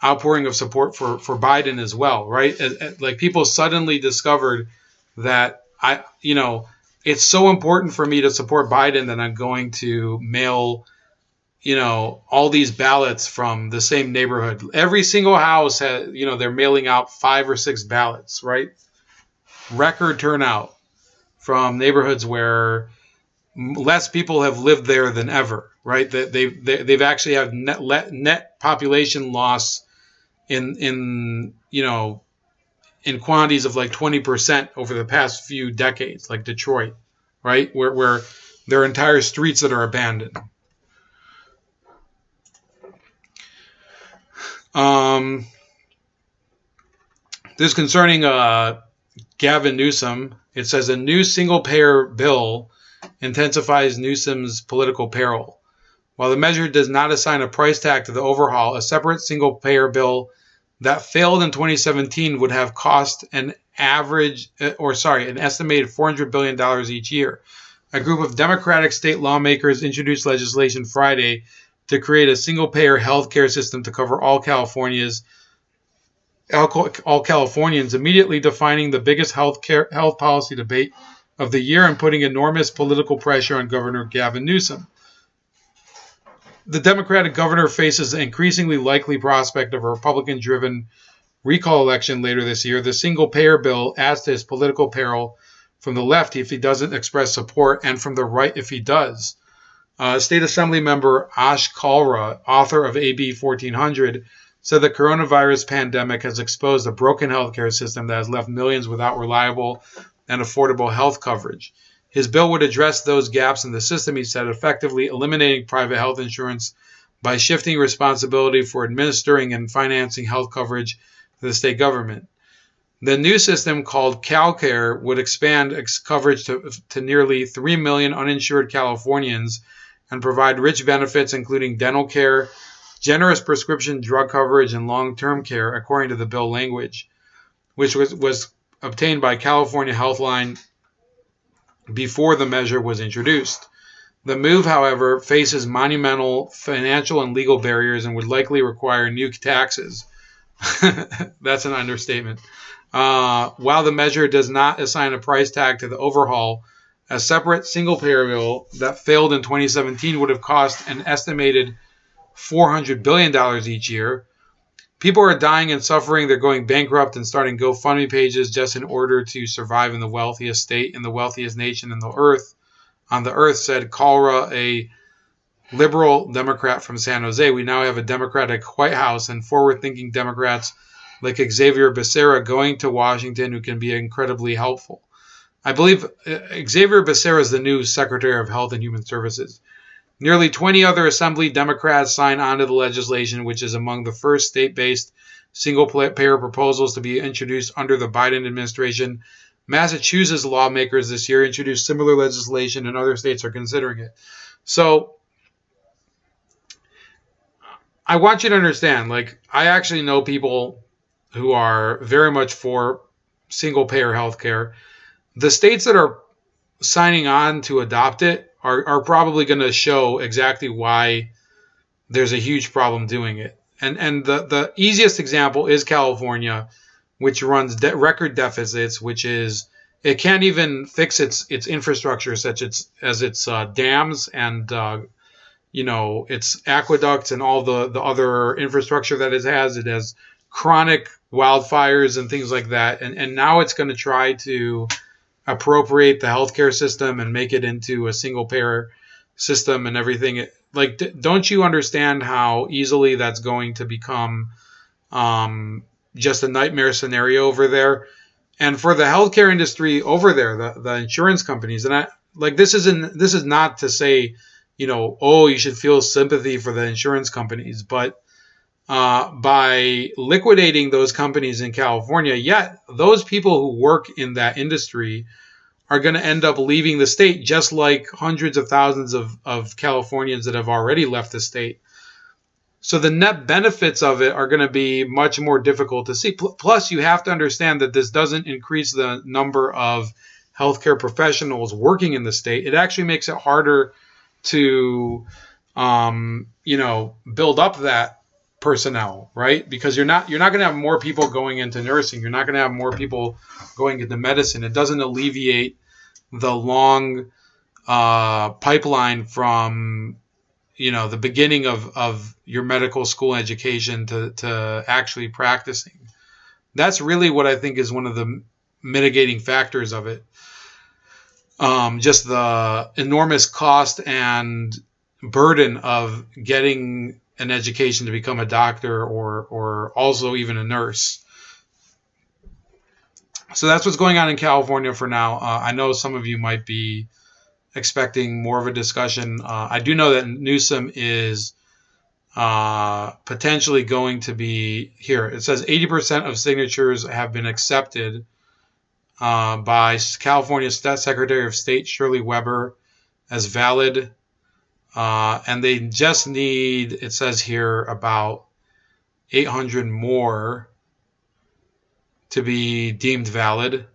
B: for Biden as well, right? Like, people suddenly discovered that it's so important for me to support Biden that I'm going to mail all these ballots from the same neighborhood. Every single house has, they're mailing out 5 or 6 ballots, right? Record turnout from neighborhoods where less people have lived there than ever, right? They've actually have net population loss in quantities of like 20% over the past few decades, like Detroit, right? Where there are entire streets that are abandoned. This concerning Gavin Newsom. It says a new single-payer bill intensifies Newsom's political peril. While the measure does not assign a price tag to the overhaul, a separate single-payer bill that failed in 2017 would have cost an estimated $400 billion each year. A group of Democratic state lawmakers introduced legislation Friday to create a single-payer health care system to cover all Californians, immediately defining the biggest health policy debate of the year and putting enormous political pressure on Governor Gavin Newsom. The Democratic governor faces an increasingly likely prospect of a Republican-driven recall election later this year. The single-payer bill adds to his political peril from the left if he doesn't express support, and from the right if he does. State Assembly member Ash Kalra, author of AB 1400, said the coronavirus pandemic has exposed a broken healthcare system that has left millions without reliable and affordable health coverage. His bill would address those gaps in the system, he said, effectively eliminating private health insurance by shifting responsibility for administering and financing health coverage to the state government. The new system, called CalCare, would expand coverage to nearly 3 million uninsured Californians and provide rich benefits, including dental care, generous prescription drug coverage, and long-term care, according to the bill language, which was obtained by California Healthline before the measure was introduced. The move, however, faces monumental financial and legal barriers and would likely require new taxes. That's an understatement. While the measure does not assign a price tag to the overhaul, a separate single-payer bill that failed in 2017 would have cost an estimated $400 billion each year. People are dying and suffering. They're going bankrupt and starting GoFundMe pages just in order to survive in the wealthiest state in the wealthiest nation on the earth, said Kalra, a liberal Democrat from San Jose. We now have a Democratic White House and forward-thinking Democrats like Xavier Becerra going to Washington who can be incredibly helpful. I believe Xavier Becerra is the new Secretary of Health and Human Services. Nearly 20 other Assembly Democrats signed on to the legislation, which is among the first state-based single-payer proposals to be introduced under the Biden administration. Massachusetts lawmakers this year introduced similar legislation, and other states are considering it. So I want you to understand, I actually know people who are very much for single-payer healthcare. The states that are signing on to adopt it are probably going to show exactly why there's a huge problem doing it. And the easiest example is California, which runs record deficits, which is it can't even fix its infrastructure, such as its dams and its aqueducts and all the other infrastructure that it has. It has chronic wildfires and things like that. And now it's going to try to appropriate the healthcare system and make it into a single payer system and everything. Don't you understand how easily that's going to become just a nightmare scenario over there? And for the healthcare industry over there, the insurance companies, and this is not to say, you should feel sympathy for the insurance companies, but by liquidating those companies in California, yet those people who work in that industry are going to end up leaving the state, just like hundreds of thousands of Californians that have already left the state. So the net benefits of it are going to be much more difficult to see. Plus, you have to understand that this doesn't increase the number of healthcare professionals working in the state. It actually makes it harder to, build up that personnel, right? Because you're not going to have more people going into nursing. You're not going to have more people going into medicine. It doesn't alleviate the long pipeline from the beginning of your medical school education to actually practicing. That's really what I think is one of the mitigating factors of it. just the enormous cost and burden of getting an education to become a doctor or also even a nurse. So that's what's going on in California for now. I know some of you might be expecting more of a discussion. I do know that Newsom is potentially going to be here. It says 80% of signatures have been accepted by California Secretary of State Shirley Weber as valid. And they just need, it says here, about 800 more to be deemed valid.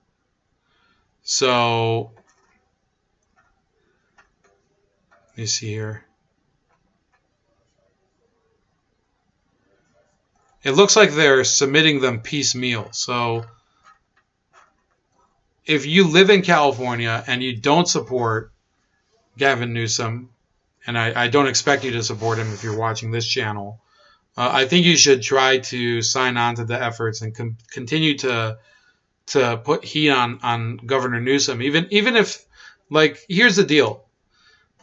B: So, let me see here. It looks like they're submitting them piecemeal. So, if you live in California and you don't support Gavin Newsom, and I don't expect you to support him if you're watching this channel, I think you should try to sign on to the efforts and continue to put heat on Governor Newsom. Even if, like, here's the deal.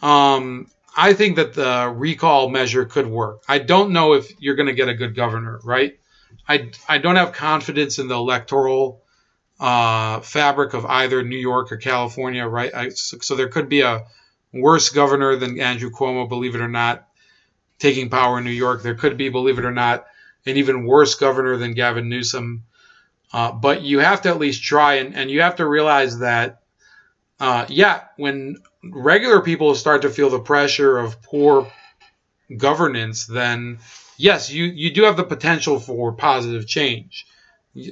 B: I think that the recall measure could work. I don't know if you're going to get a good governor, right? I don't have confidence in the electoral fabric of either New York or California, right? So there could be a worse governor than Andrew Cuomo, believe it or not, taking power in New York. There could be, believe it or not, an even worse governor than Gavin Newsom. But you have to at least try, and you have to realize that, when regular people start to feel the pressure of poor governance, then yes, you do have the potential for positive change.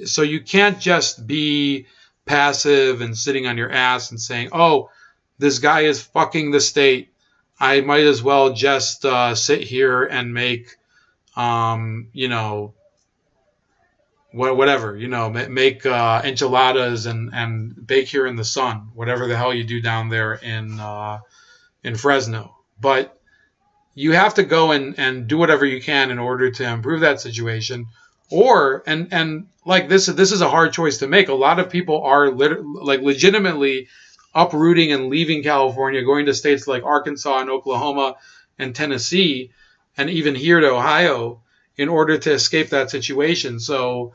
B: So you can't just be passive and sitting on your ass and saying, oh, this guy is fucking the state. I might as well just sit here and make, whatever, make enchiladas and bake here in the sun, whatever the hell you do down there in Fresno. But you have to go and do whatever you can in order to improve that situation. Or, and like this is a hard choice to make. A lot of people are legitimately uprooting and leaving California, going to states like Arkansas and Oklahoma and Tennessee, and even here to Ohio, in order to escape that situation. So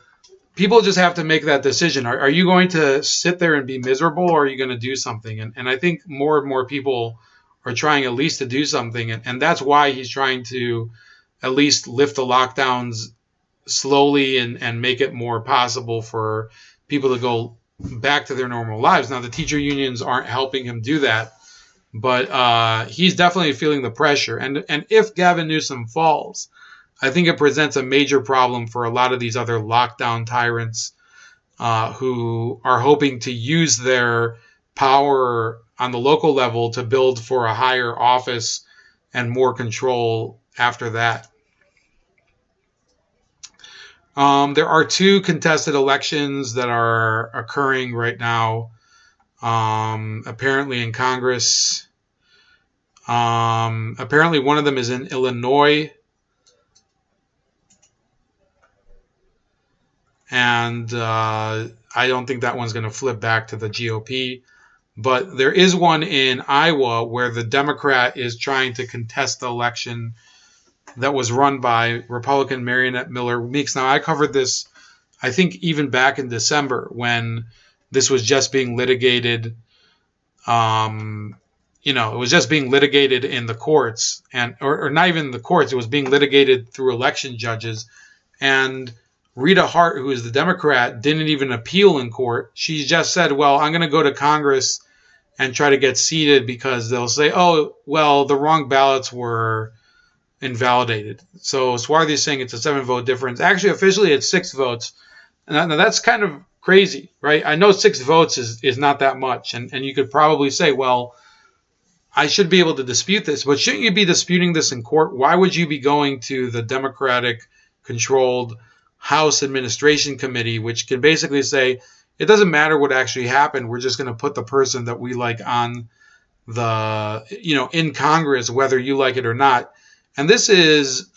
B: people just have to make that decision. Are you going to sit there and be miserable, or are you going to do something? And I think more and more people are trying at least to do something. And that's why he's trying to at least lift the lockdowns slowly and make it more possible for people to go back to their normal lives. Now, the teacher unions aren't helping him do that, but he's definitely feeling the pressure. And if Gavin Newsom falls, I think it presents a major problem for a lot of these other lockdown tyrants who are hoping to use their power on the local level to build for a higher office and more control after that. There are two contested elections that are occurring right now, apparently in Congress. Apparently one of them is in Illinois. And I don't think that one's going to flip back to the GOP. But there is one in Iowa where the Democrat is trying to contest the election that was run by Republican Marionette Miller Meeks. Now, I covered this, I think, even back in December when this was just being litigated. It was just being litigated in the courts, or not even in the courts. It was being litigated through election judges. And Rita Hart, who is the Democrat, didn't even appeal in court. She just said, well, I'm going to go to Congress and try to get seated because they'll say, oh, well, the wrong ballots were invalidated. So Swarthy is saying it's a 7-vote difference. Actually, officially, it's 6 votes. Now, that's kind of crazy, right? I know 6 votes is not that much. And you could probably say, well, I should be able to dispute this. But shouldn't you be disputing this in court? Why would you be going to the Democratic-controlled House Administration Committee, which can basically say, it doesn't matter what actually happened. We're just going to put the person that we like on in Congress, whether you like it or not. And this is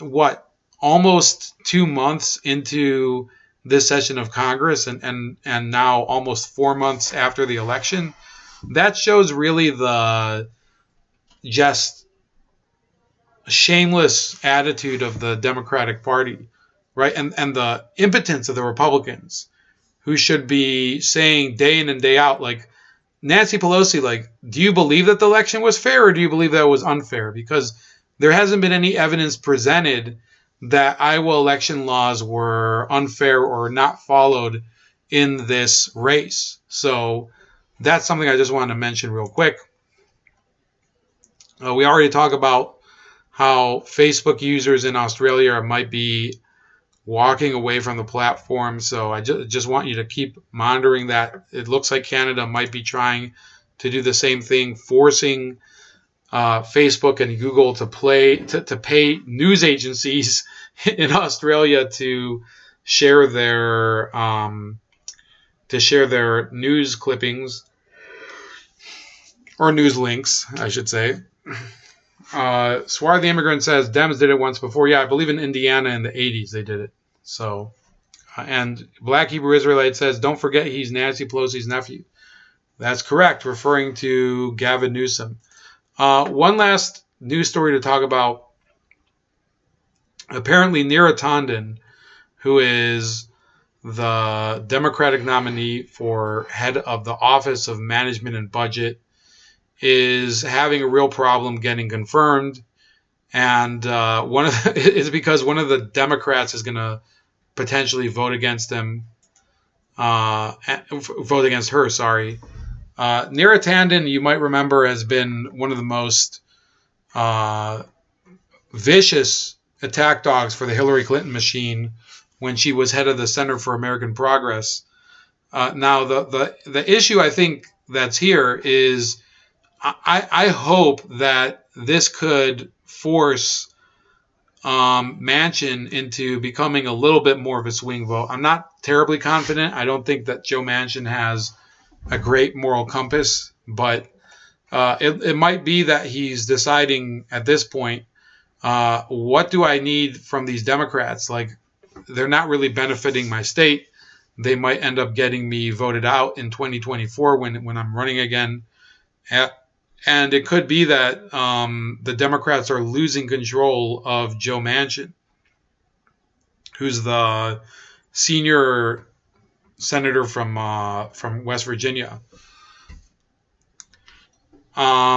B: almost 2 months into this session of Congress and now almost 4 months after the election. that shows really the just shameless attitude of the Democratic Party, right? And the impotence of the Republicans, who should be saying day in and day out, like, Nancy Pelosi, like, do you believe that the election was fair, or do you believe that it was unfair? Because there hasn't been any evidence presented that Iowa election laws were unfair or not followed in this race. So that's something I just wanted to mention real quick. We already talked about how Facebook users in Australia might be walking away from the platform. So I just want you to keep monitoring that. It looks like Canada might be trying to do the same thing, forcing Facebook and Google to pay news agencies in Australia to share their news clippings, or news links, I should say. Swar the Immigrant says Dems did it once before. Yeah, I believe in Indiana in the 80s they did it. So, and Black Hebrew Israelite says, don't forget he's Nancy Pelosi's nephew. That's correct, referring to Gavin Newsom. One last news story to talk about. Apparently, Neera Tanden, who is the Democratic nominee for head of the Office of Management and Budget, is having a real problem getting confirmed. And it's because one of the Democrats is going to potentially vote against her. Sorry. Neera Tanden, you might remember, has been one of the most vicious attack dogs for the Hillary Clinton machine when she was head of the Center for American Progress. Now, the issue I think that's here is I hope that this could force Manchin into becoming a little bit more of a swing vote. I'm not terribly confident. I don't think that Joe Manchin has a great moral compass, but it might be that he's deciding at this point, what do I need from these Democrats? Like, they're not really benefiting my state. They might end up getting me voted out in 2024 when I'm running again. And it could be that the Democrats are losing control of Joe Manchin, who's the senior senator from West Virginia.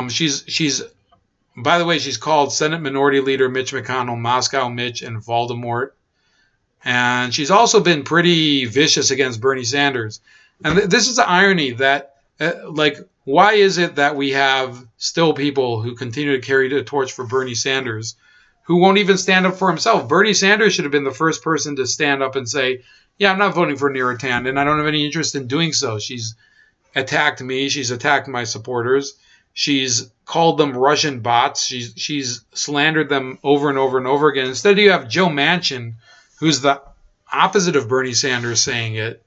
B: She's by the way, she's called Senate Minority Leader Mitch McConnell, Moscow Mitch, and Voldemort. And she's also been pretty vicious against Bernie Sanders. And this is the irony that, why is it that we have still people who continue to carry the torch for Bernie Sanders who won't even stand up for himself? Bernie Sanders should have been the first person to stand up and say, yeah, I'm not voting for Neera Tanden. I don't have any interest in doing so. She's attacked me. She's attacked my supporters. She's called them Russian bots. She's slandered them over and over and over again. Instead, you have Joe Manchin, who's the opposite of Bernie Sanders, saying it.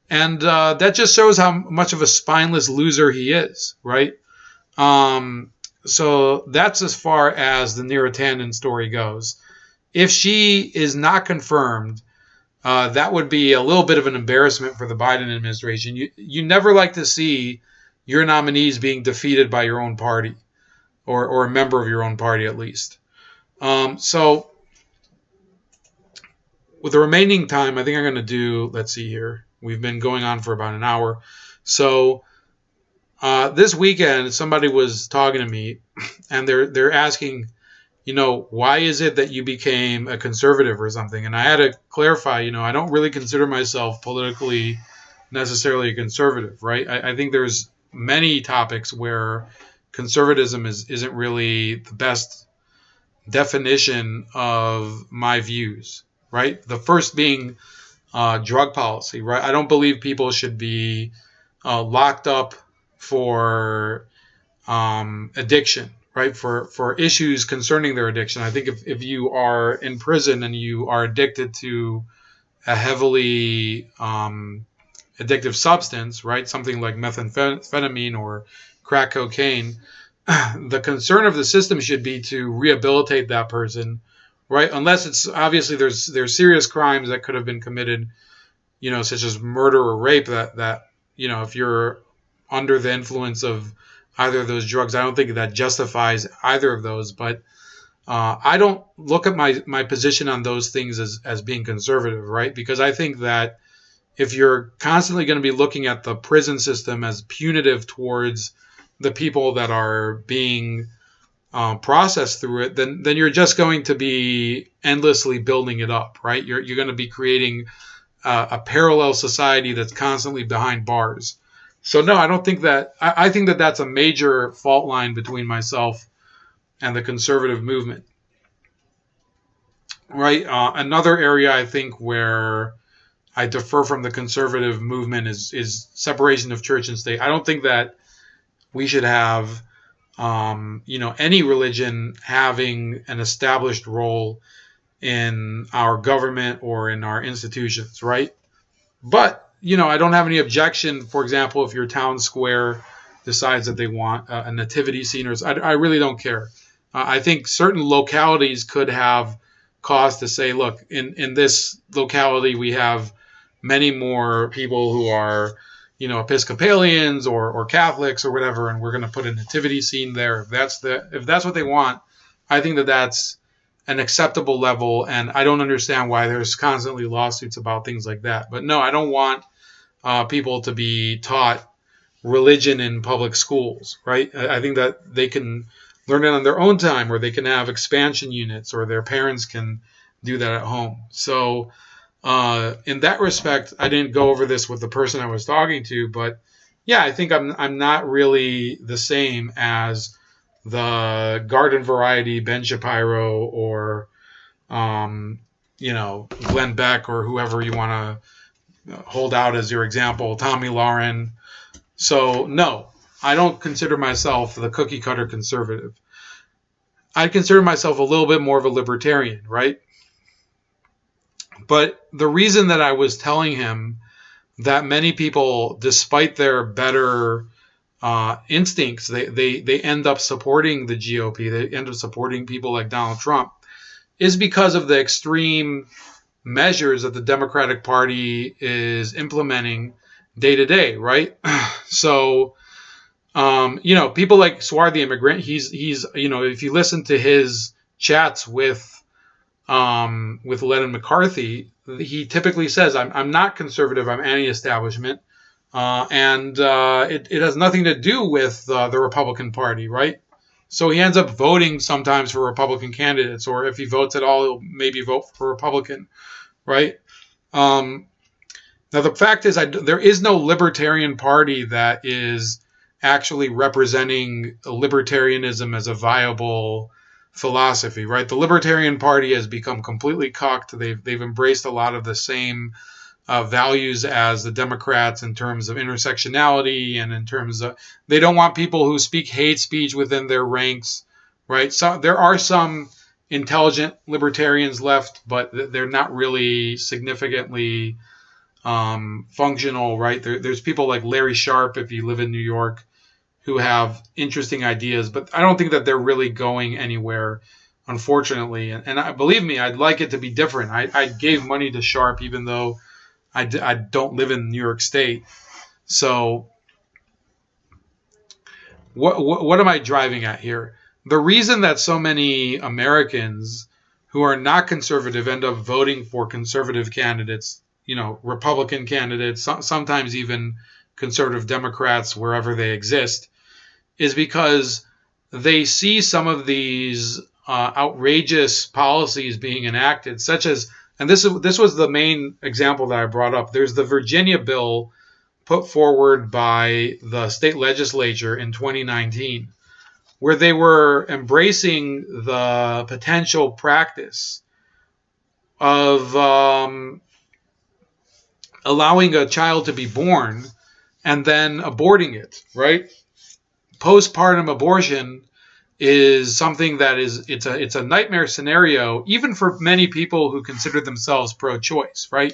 B: And that just shows how much of a spineless loser he is, right? So that's as far as the Neera Tanden story goes. If she is not confirmed, that would be a little bit of an embarrassment for the Biden administration. You never like to see your nominees being defeated by your own party, or a member of your own party at least. So with the remaining time, I think I'm going to do, let's see here. We've been going on for about an hour. So this weekend, somebody was talking to me, and they're asking, why is it that you became a conservative or something? And I had to clarify, I don't really consider myself politically necessarily a conservative, right? I think there's many topics where conservatism isn't really the best definition of my views, right? The first being drug policy, right? I don't believe people should be locked up for addiction, right? For issues concerning their addiction. I think if you are in prison and you are addicted to a heavily addictive substance, right? Something like methamphetamine or crack cocaine, the concern of the system should be to rehabilitate that person, right? Unless it's obviously there's serious crimes that could have been committed, such as murder or rape that if you're under the influence of either of those drugs. I don't think that justifies either of those, but I don't look at my position on those things as being conservative, right? Because I think that if you're constantly going to be looking at the prison system as punitive towards the people that are being processed through it, then you're just going to be endlessly building it up, right? You're going to be creating a parallel society that's constantly behind bars. So no, I don't think that. I think that that's a major fault line between myself and the conservative movement, right? Another area I think where I differ from the conservative movement is separation of church and state. I don't think that we should have, any religion having an established role in our government or in our institutions, right? But, I don't have any objection, for example, if your town square decides that they want a nativity scene, or I really don't care. I think certain localities could have cause to say, look, in this locality we have many more people who are, Episcopalians or Catholics or whatever, and we're going to put a nativity scene there. If that's what they want, I think that that's an acceptable level, and I don't understand why there's constantly lawsuits about things like that. But no, I don't want people to be taught religion in public schools, right? I think that they can learn it on their own time, or they can have expansion units, or their parents can do that at home. So in that respect, I didn't go over this with the person I was talking to, but yeah, I think I'm not really the same as the garden variety Ben Shapiro or Glenn Beck, or whoever you want to hold out as your example, Tommy Lauren. So no, I don't consider myself the cookie cutter conservative. I consider myself a little bit more of a libertarian, right? But the reason that I was telling him that many people, despite their better instincts, they end up supporting the GOP, they end up supporting people like Donald Trump, is because of the extreme measures that the Democratic Party is implementing day to day, right? So, people like Suar the immigrant, he's if you listen to his chats with Lennon McCarthy, he typically says, I'm not conservative, I'm anti-establishment, and it has nothing to do with the Republican Party, right? So he ends up voting sometimes for Republican candidates, or if he votes at all, he'll maybe vote for Republican, right? Now, the fact is, there is no libertarian party that is actually representing libertarianism as a viable philosophy, right? The Libertarian Party has become completely cucked. They've embraced a lot of the same values as the Democrats in terms of intersectionality, and in terms of they don't want people who speak hate speech within their ranks, right? So there are some intelligent libertarians left, but they're not really significantly functional, right? There's people like Larry Sharp, if you live in New York, who have interesting ideas, but I don't think that they're really going anywhere, unfortunately. And believe me, I'd like it to be different. I gave money to Sharp, even though I don't live in New York State. So what am I driving at here? The reason that so many Americans who are not conservative end up voting for conservative candidates, Republican candidates, sometimes even conservative Democrats, wherever they exist, is because they see some of these outrageous policies being enacted, such as, and this was the main example that I brought up. There's the Virginia bill put forward by the state legislature in 2019, where they were embracing the potential practice of allowing a child to be born and then aborting it, right? Postpartum abortion is something that it's a nightmare scenario, even for many people who consider themselves pro-choice, right?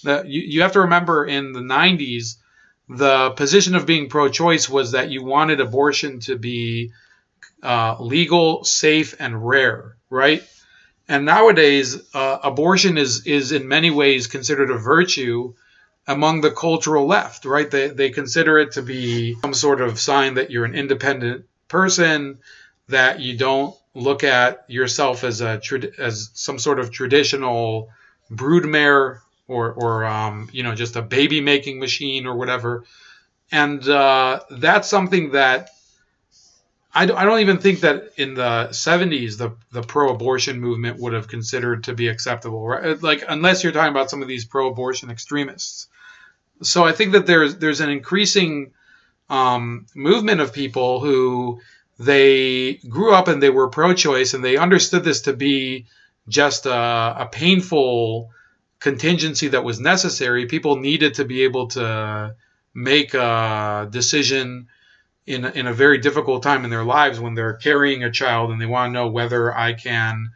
B: You have to remember, in the 90s, the position of being pro-choice was that you wanted abortion to be legal, safe, and rare, right? And nowadays, abortion is in many ways considered a virtue, among the cultural left, right? They consider it to be some sort of sign that you're an independent person, that you don't look at yourself as as some sort of traditional broodmare or just a baby making machine or whatever. And that's something that I don't even think that in the 70s the pro-abortion movement would have considered to be acceptable, right? Like, unless you're talking about some of these pro-abortion extremists. So I think that there's an increasing movement of people who they grew up and they were pro-choice and they understood this to be just a painful contingency that was necessary. People needed to be able to make a decision in a very difficult time in their lives when they're carrying a child and they want to know whether I can,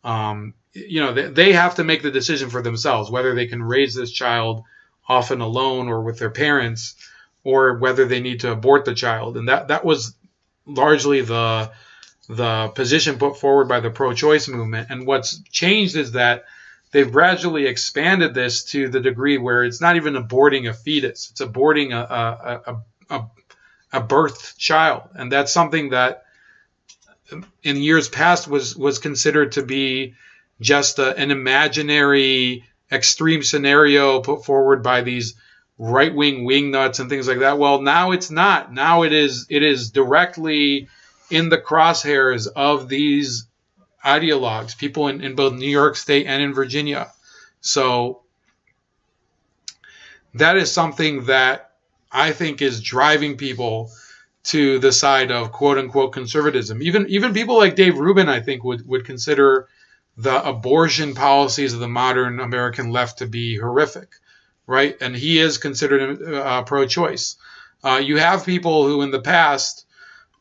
B: they have to make the decision for themselves, whether they can raise this child often alone or with their parents, or whether they need to abort the child. And that was largely the position put forward by the pro-choice movement. And what's changed is that they've gradually expanded this to the degree where it's not even aborting a fetus, it's aborting a birthed child. And that's something that in years past was considered to be just an imaginary extreme scenario put forward by these right-wing wingnuts and things like that. Well, now it's not. Now it is directly in the crosshairs of these ideologues, people in both New York State and in Virginia. So that is something that I think is driving people to the side of quote unquote conservatism. Even people like Dave Rubin, I think, would consider the abortion policies of the modern American left to be horrific, right? And he is considered pro-choice. You have people who in the past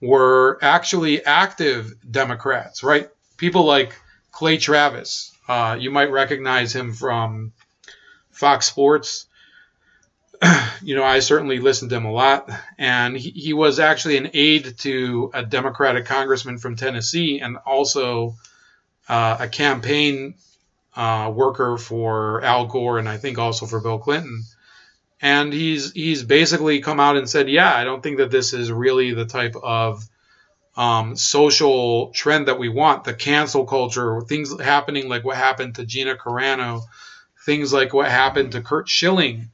B: were actually active Democrats, right? People like Clay Travis. You might recognize him from Fox Sports. I certainly listened to him a lot. And he was actually an aide to a Democratic congressman from Tennessee and also a campaign worker for Al Gore and I think also for Bill Clinton. And he's basically come out and said, yeah, I don't think that this is really the type of social trend that we want. The cancel culture, things happening like what happened to Gina Carano, things like what happened to Curt Schilling.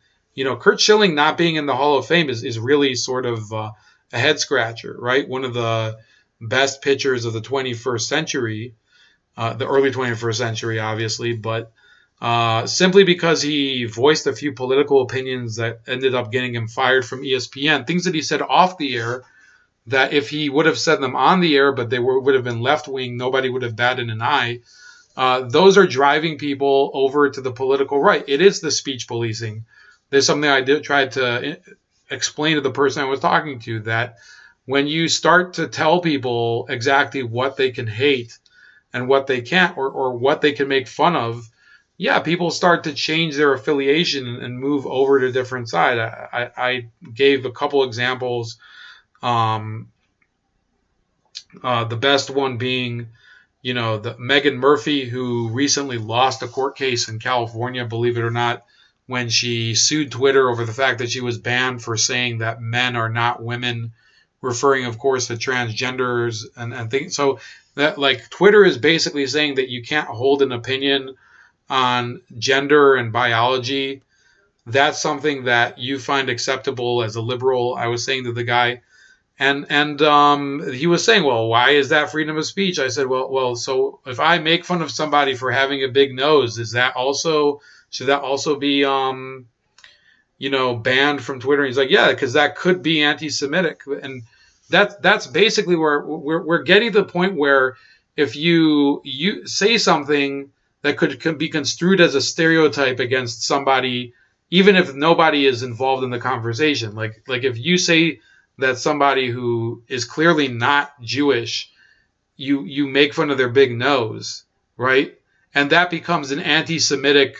B: Curt Schilling not being in the Hall of Fame is really sort of a head scratcher, right? One of the best pitchers of the 21st century, the early 21st century, obviously, but simply because he voiced a few political opinions that ended up getting him fired from ESPN, things that he said off the air that if he would have said them on the air, but they would have been left-wing, nobody would have batted an eye. Those are driving people over to the political right. It is the speech policing. There's something I tried to explain to the person I was talking to, that when you start to tell people exactly what they can hate and what they can't, or what they can make fun of, yeah, people start to change their affiliation and move over to a different side. I gave a couple examples. The best one being, the Meghan Murphy, who recently lost a court case in California, believe it or not, when she sued Twitter over the fact that she was banned for saying that men are not women, referring, of course, to transgenders and things. So that, like, Twitter is basically saying that you can't hold an opinion on gender and biology. That's something that you find acceptable as a liberal. I was saying to the guy, and he was saying, well, why is that freedom of speech? I said, well, so if I make fun of somebody for having a big nose, should that also be banned from Twitter? And he's like, yeah, because that could be anti-Semitic. And that's basically where we're getting to the point where if you say something that could be construed as a stereotype against somebody, even if nobody is involved in the conversation, like if you say that somebody who is clearly not Jewish, you make fun of their big nose, right? And that becomes an anti-Semitic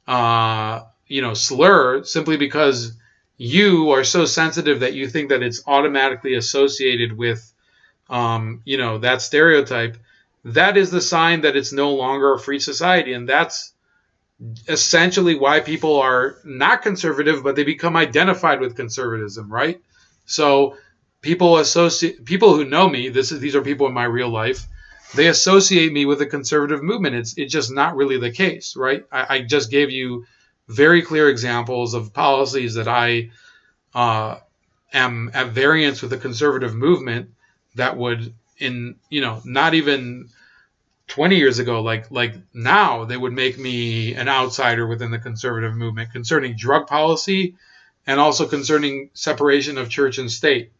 B: slur simply because you are so sensitive that you think that it's automatically associated with, that stereotype. That is the sign that it's no longer a free society. And that's essentially why people are not conservative, but they become identified with conservatism, right? So people who know me, these are people in my real life, they associate me with the conservative movement. It's just not really the case, right? I just gave you very clear examples of policies that I am at variance with the conservative movement that would, not even 20 years ago, like now, they would make me an outsider within the conservative movement concerning drug policy and also concerning separation of church and state,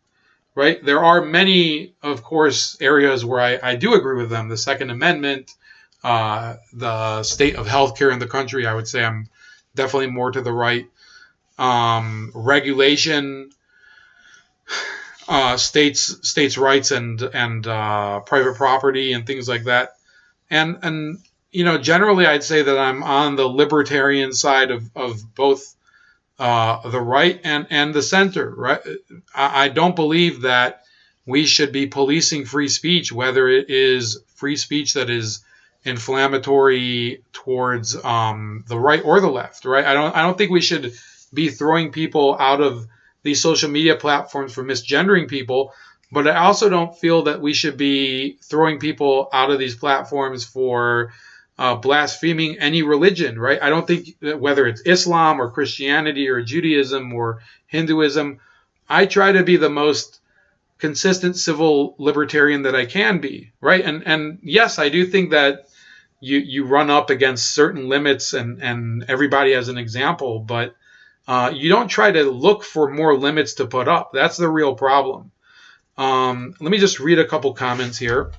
B: right? There are many, of course, areas where I do agree with them. The Second Amendment, the state of healthcare in the country, I would say I'm definitely more to the right. Regulation, states' rights and private property and things like that. And generally I'd say that I'm on the libertarian side of both the right and the center, right? I don't believe that we should be policing free speech, whether it is free speech that is inflammatory towards the right or the left, right? I don't think we should be throwing people out of these social media platforms for misgendering people, but I also don't feel that we should be throwing people out of these platforms for blaspheming any religion, right? I don't think that whether it's Islam or Christianity or Judaism or Hinduism, I try to be the most consistent civil libertarian that I can be, right? And yes, I do think that you run up against certain limits, and everybody has an example, but you don't try to look for more limits to put up. That's the real problem. Let me just read a couple comments here,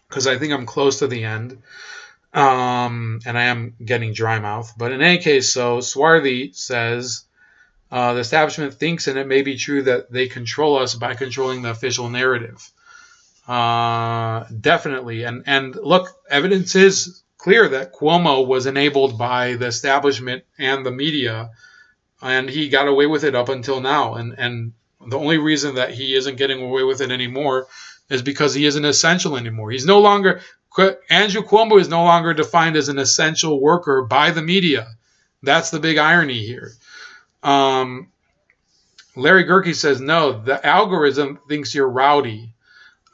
B: because I think I'm close to the end, and I am getting dry mouth. But in any case, so Swarthy says, the establishment thinks, and it may be true, that they control us by controlling the official narrative. Definitely. And look, evidence is clear that Cuomo was enabled by the establishment and the media, and he got away with it up until now. And the only reason that he isn't getting away with it anymore is because he isn't essential anymore. Andrew Cuomo is no longer defined as an essential worker by the media. That's the big irony here. Larry Gerke says, no, the algorithm thinks you're rowdy.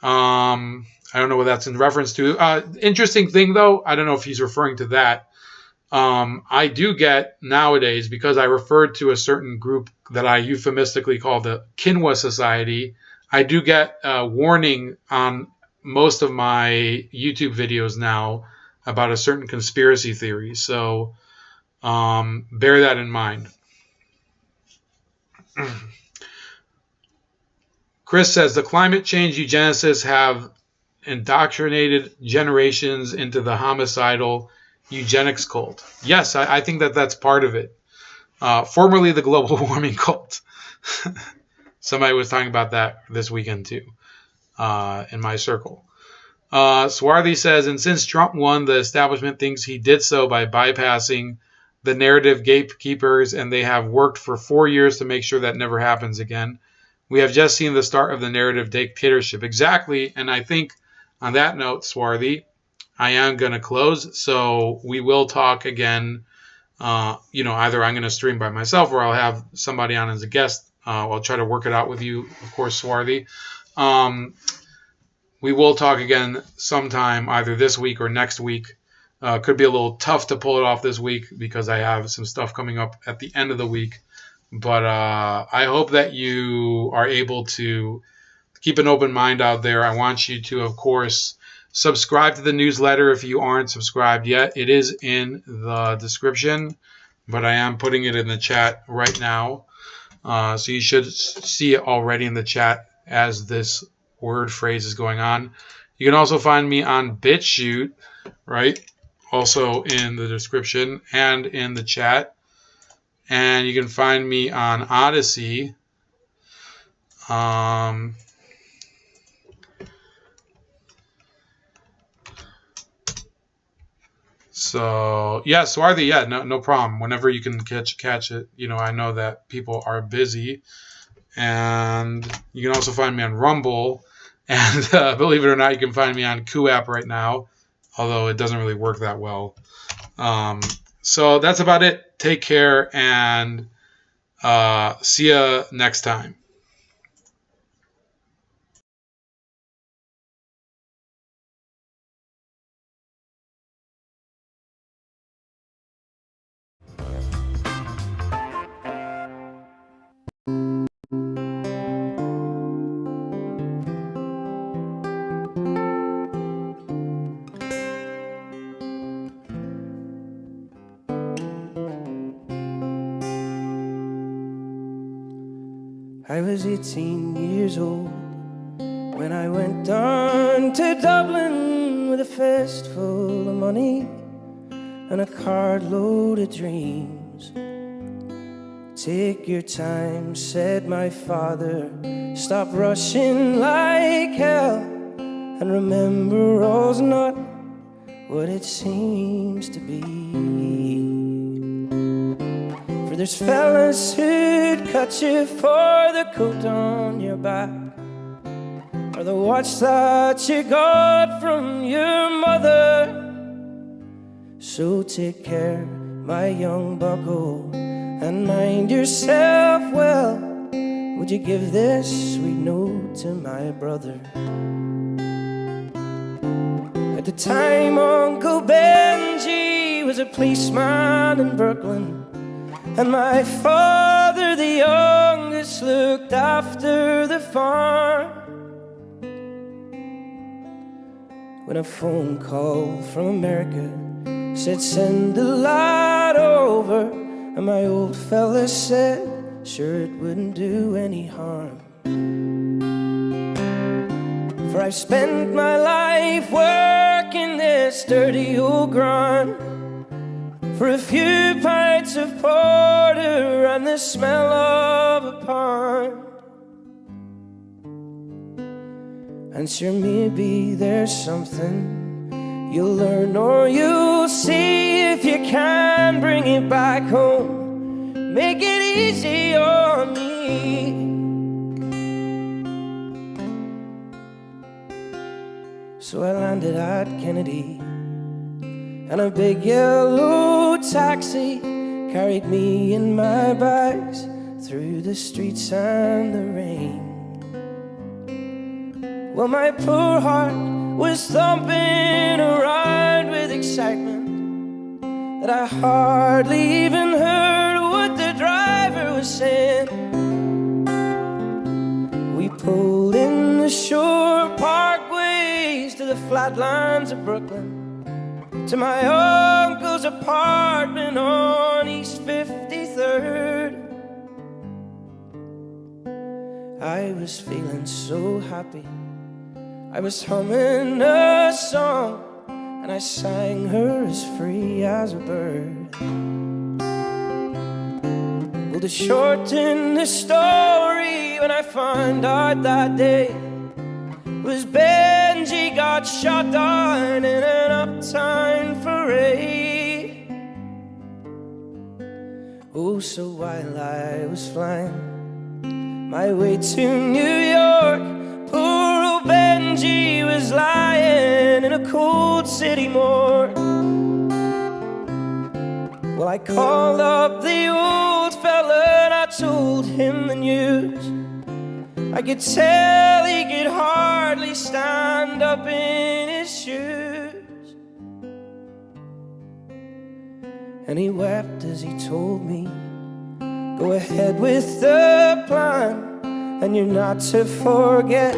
B: I don't know what that's in reference to. Interesting thing, though, I don't know if he's referring to that. I do get nowadays, because I referred to a certain group that I euphemistically call the Quinoa Society, I do get a warning on most of my YouTube videos now about a certain conspiracy theory. So bear that in mind. Chris says, the climate change eugenicists have indoctrinated generations into the homicidal eugenics cult. Yes, I think that that's part of it. Formerly the global warming cult. Somebody was talking about that this weekend too, in my circle. Swarthy says, and since Trump won, the establishment thinks he did so by bypassing the narrative gatekeepers, and they have worked for 4 years to make sure that never happens again. We have just seen the start of the narrative dictatorship. Exactly, and I think on that note, Swarthy, I am going to close, so we will talk again. Either I'm going to stream by myself or I'll have somebody on as a guest. I'll try to work it out with you, of course, Swarthy. We will talk again sometime, either this week or next week. Could be a little tough to pull it off this week because I have some stuff coming up at the end of the week. But I hope that you are able to keep an open mind out there. I want you to, of course, subscribe to the newsletter if you aren't subscribed yet. It is in the description, but I am putting it in the chat right now. So you should see it already in the chat as this word phrase is going on. You can also find me on BitChute, right? Also in the description and in the chat. And you can find me on Odyssey. So yeah, Swarthy, yeah, no problem. Whenever you can catch it, I know that people are busy, and you can also find me on Rumble, and believe it or not, you can find me on Coop right now, although it doesn't really work that well. So that's about it. Take care, and see ya next time.
A: I was 18 years old when I went down to Dublin with a fist full of money and a carload of dreams. Take your time, said my father, stop rushing like hell, and remember all's not what it seems to be. For there's fellas who'd cut you for the coat on your back, or the watch that you got from your mother. So take care, my young bucko, and mind yourself well. Would you give this sweet note to my brother? At the time, Uncle Benji was a policeman in Brooklyn, and my father, the youngest, looked after the farm. When a phone call from America said send the lad over, and my old fella said sure it wouldn't do any harm. For I've spent my life working this dirty old grind for a few pints of porter and the smell of a pond. And sure, maybe there's something you'll learn or you'll see if you can bring it back home. Make it easy on me. So I landed at Kennedy, and a big yellow taxi carried me and my bags through the streets and the rain. Well, my poor heart was thumping around with excitement that I hardly even heard what the driver was saying. We pulled in the shore parkways to the flatlands of Brooklyn, to my uncle's apartment on East 53rd. I was feeling so happy, I was humming a song, and I sang her as free as a bird. Well, to shorten the story, when I found out that day was Benji got shot down in an uptown parade. Oh, so while I was flying my way to New York, poor old Benji was lying in a cold city morgue. Well, I called up the old fella and I told him the news. I could tell he could hardly stand up in his shoes. And he wept as he told me, go ahead with the plan, and you're not to forget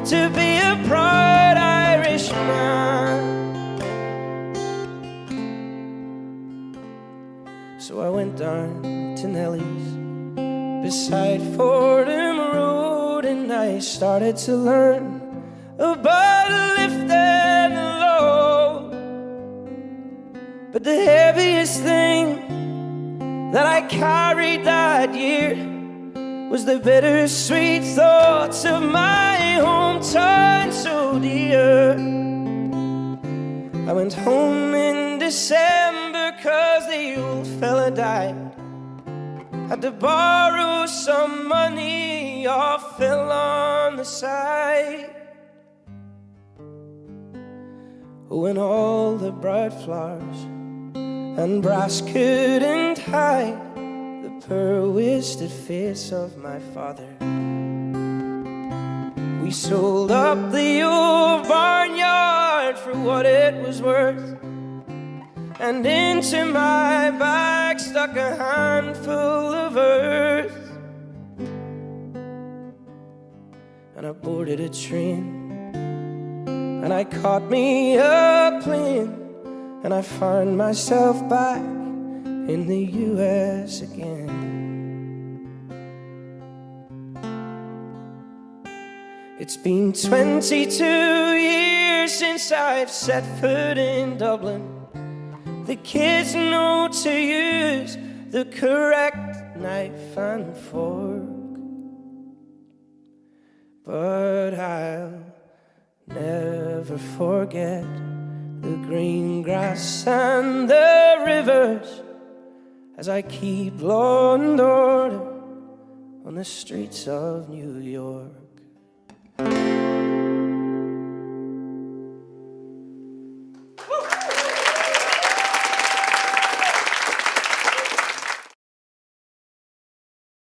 A: to be a proud Irishman. So I went down to Nellie's beside Fordham Road, and I started to learn about lift and load. But the heaviest thing that I carried that year was the bittersweet thoughts of my hometown so dear. I went home in December 'cause the old fella died. Had to borrow some money off Phil on the side. Oh, and all the bright flowers and brass couldn't hide the pearl-wisted face of my father. We sold up the old barnyard for what it was worth, and into my bag stuck a handful of earth. And I boarded a train, and I caught me a plane, and I found myself back in the US again. It's been 22 years since I've set foot in Dublin. The kids know to use the correct knife and fork, but I'll never forget the green grass and the rivers as I keep law and order on the streets of New York.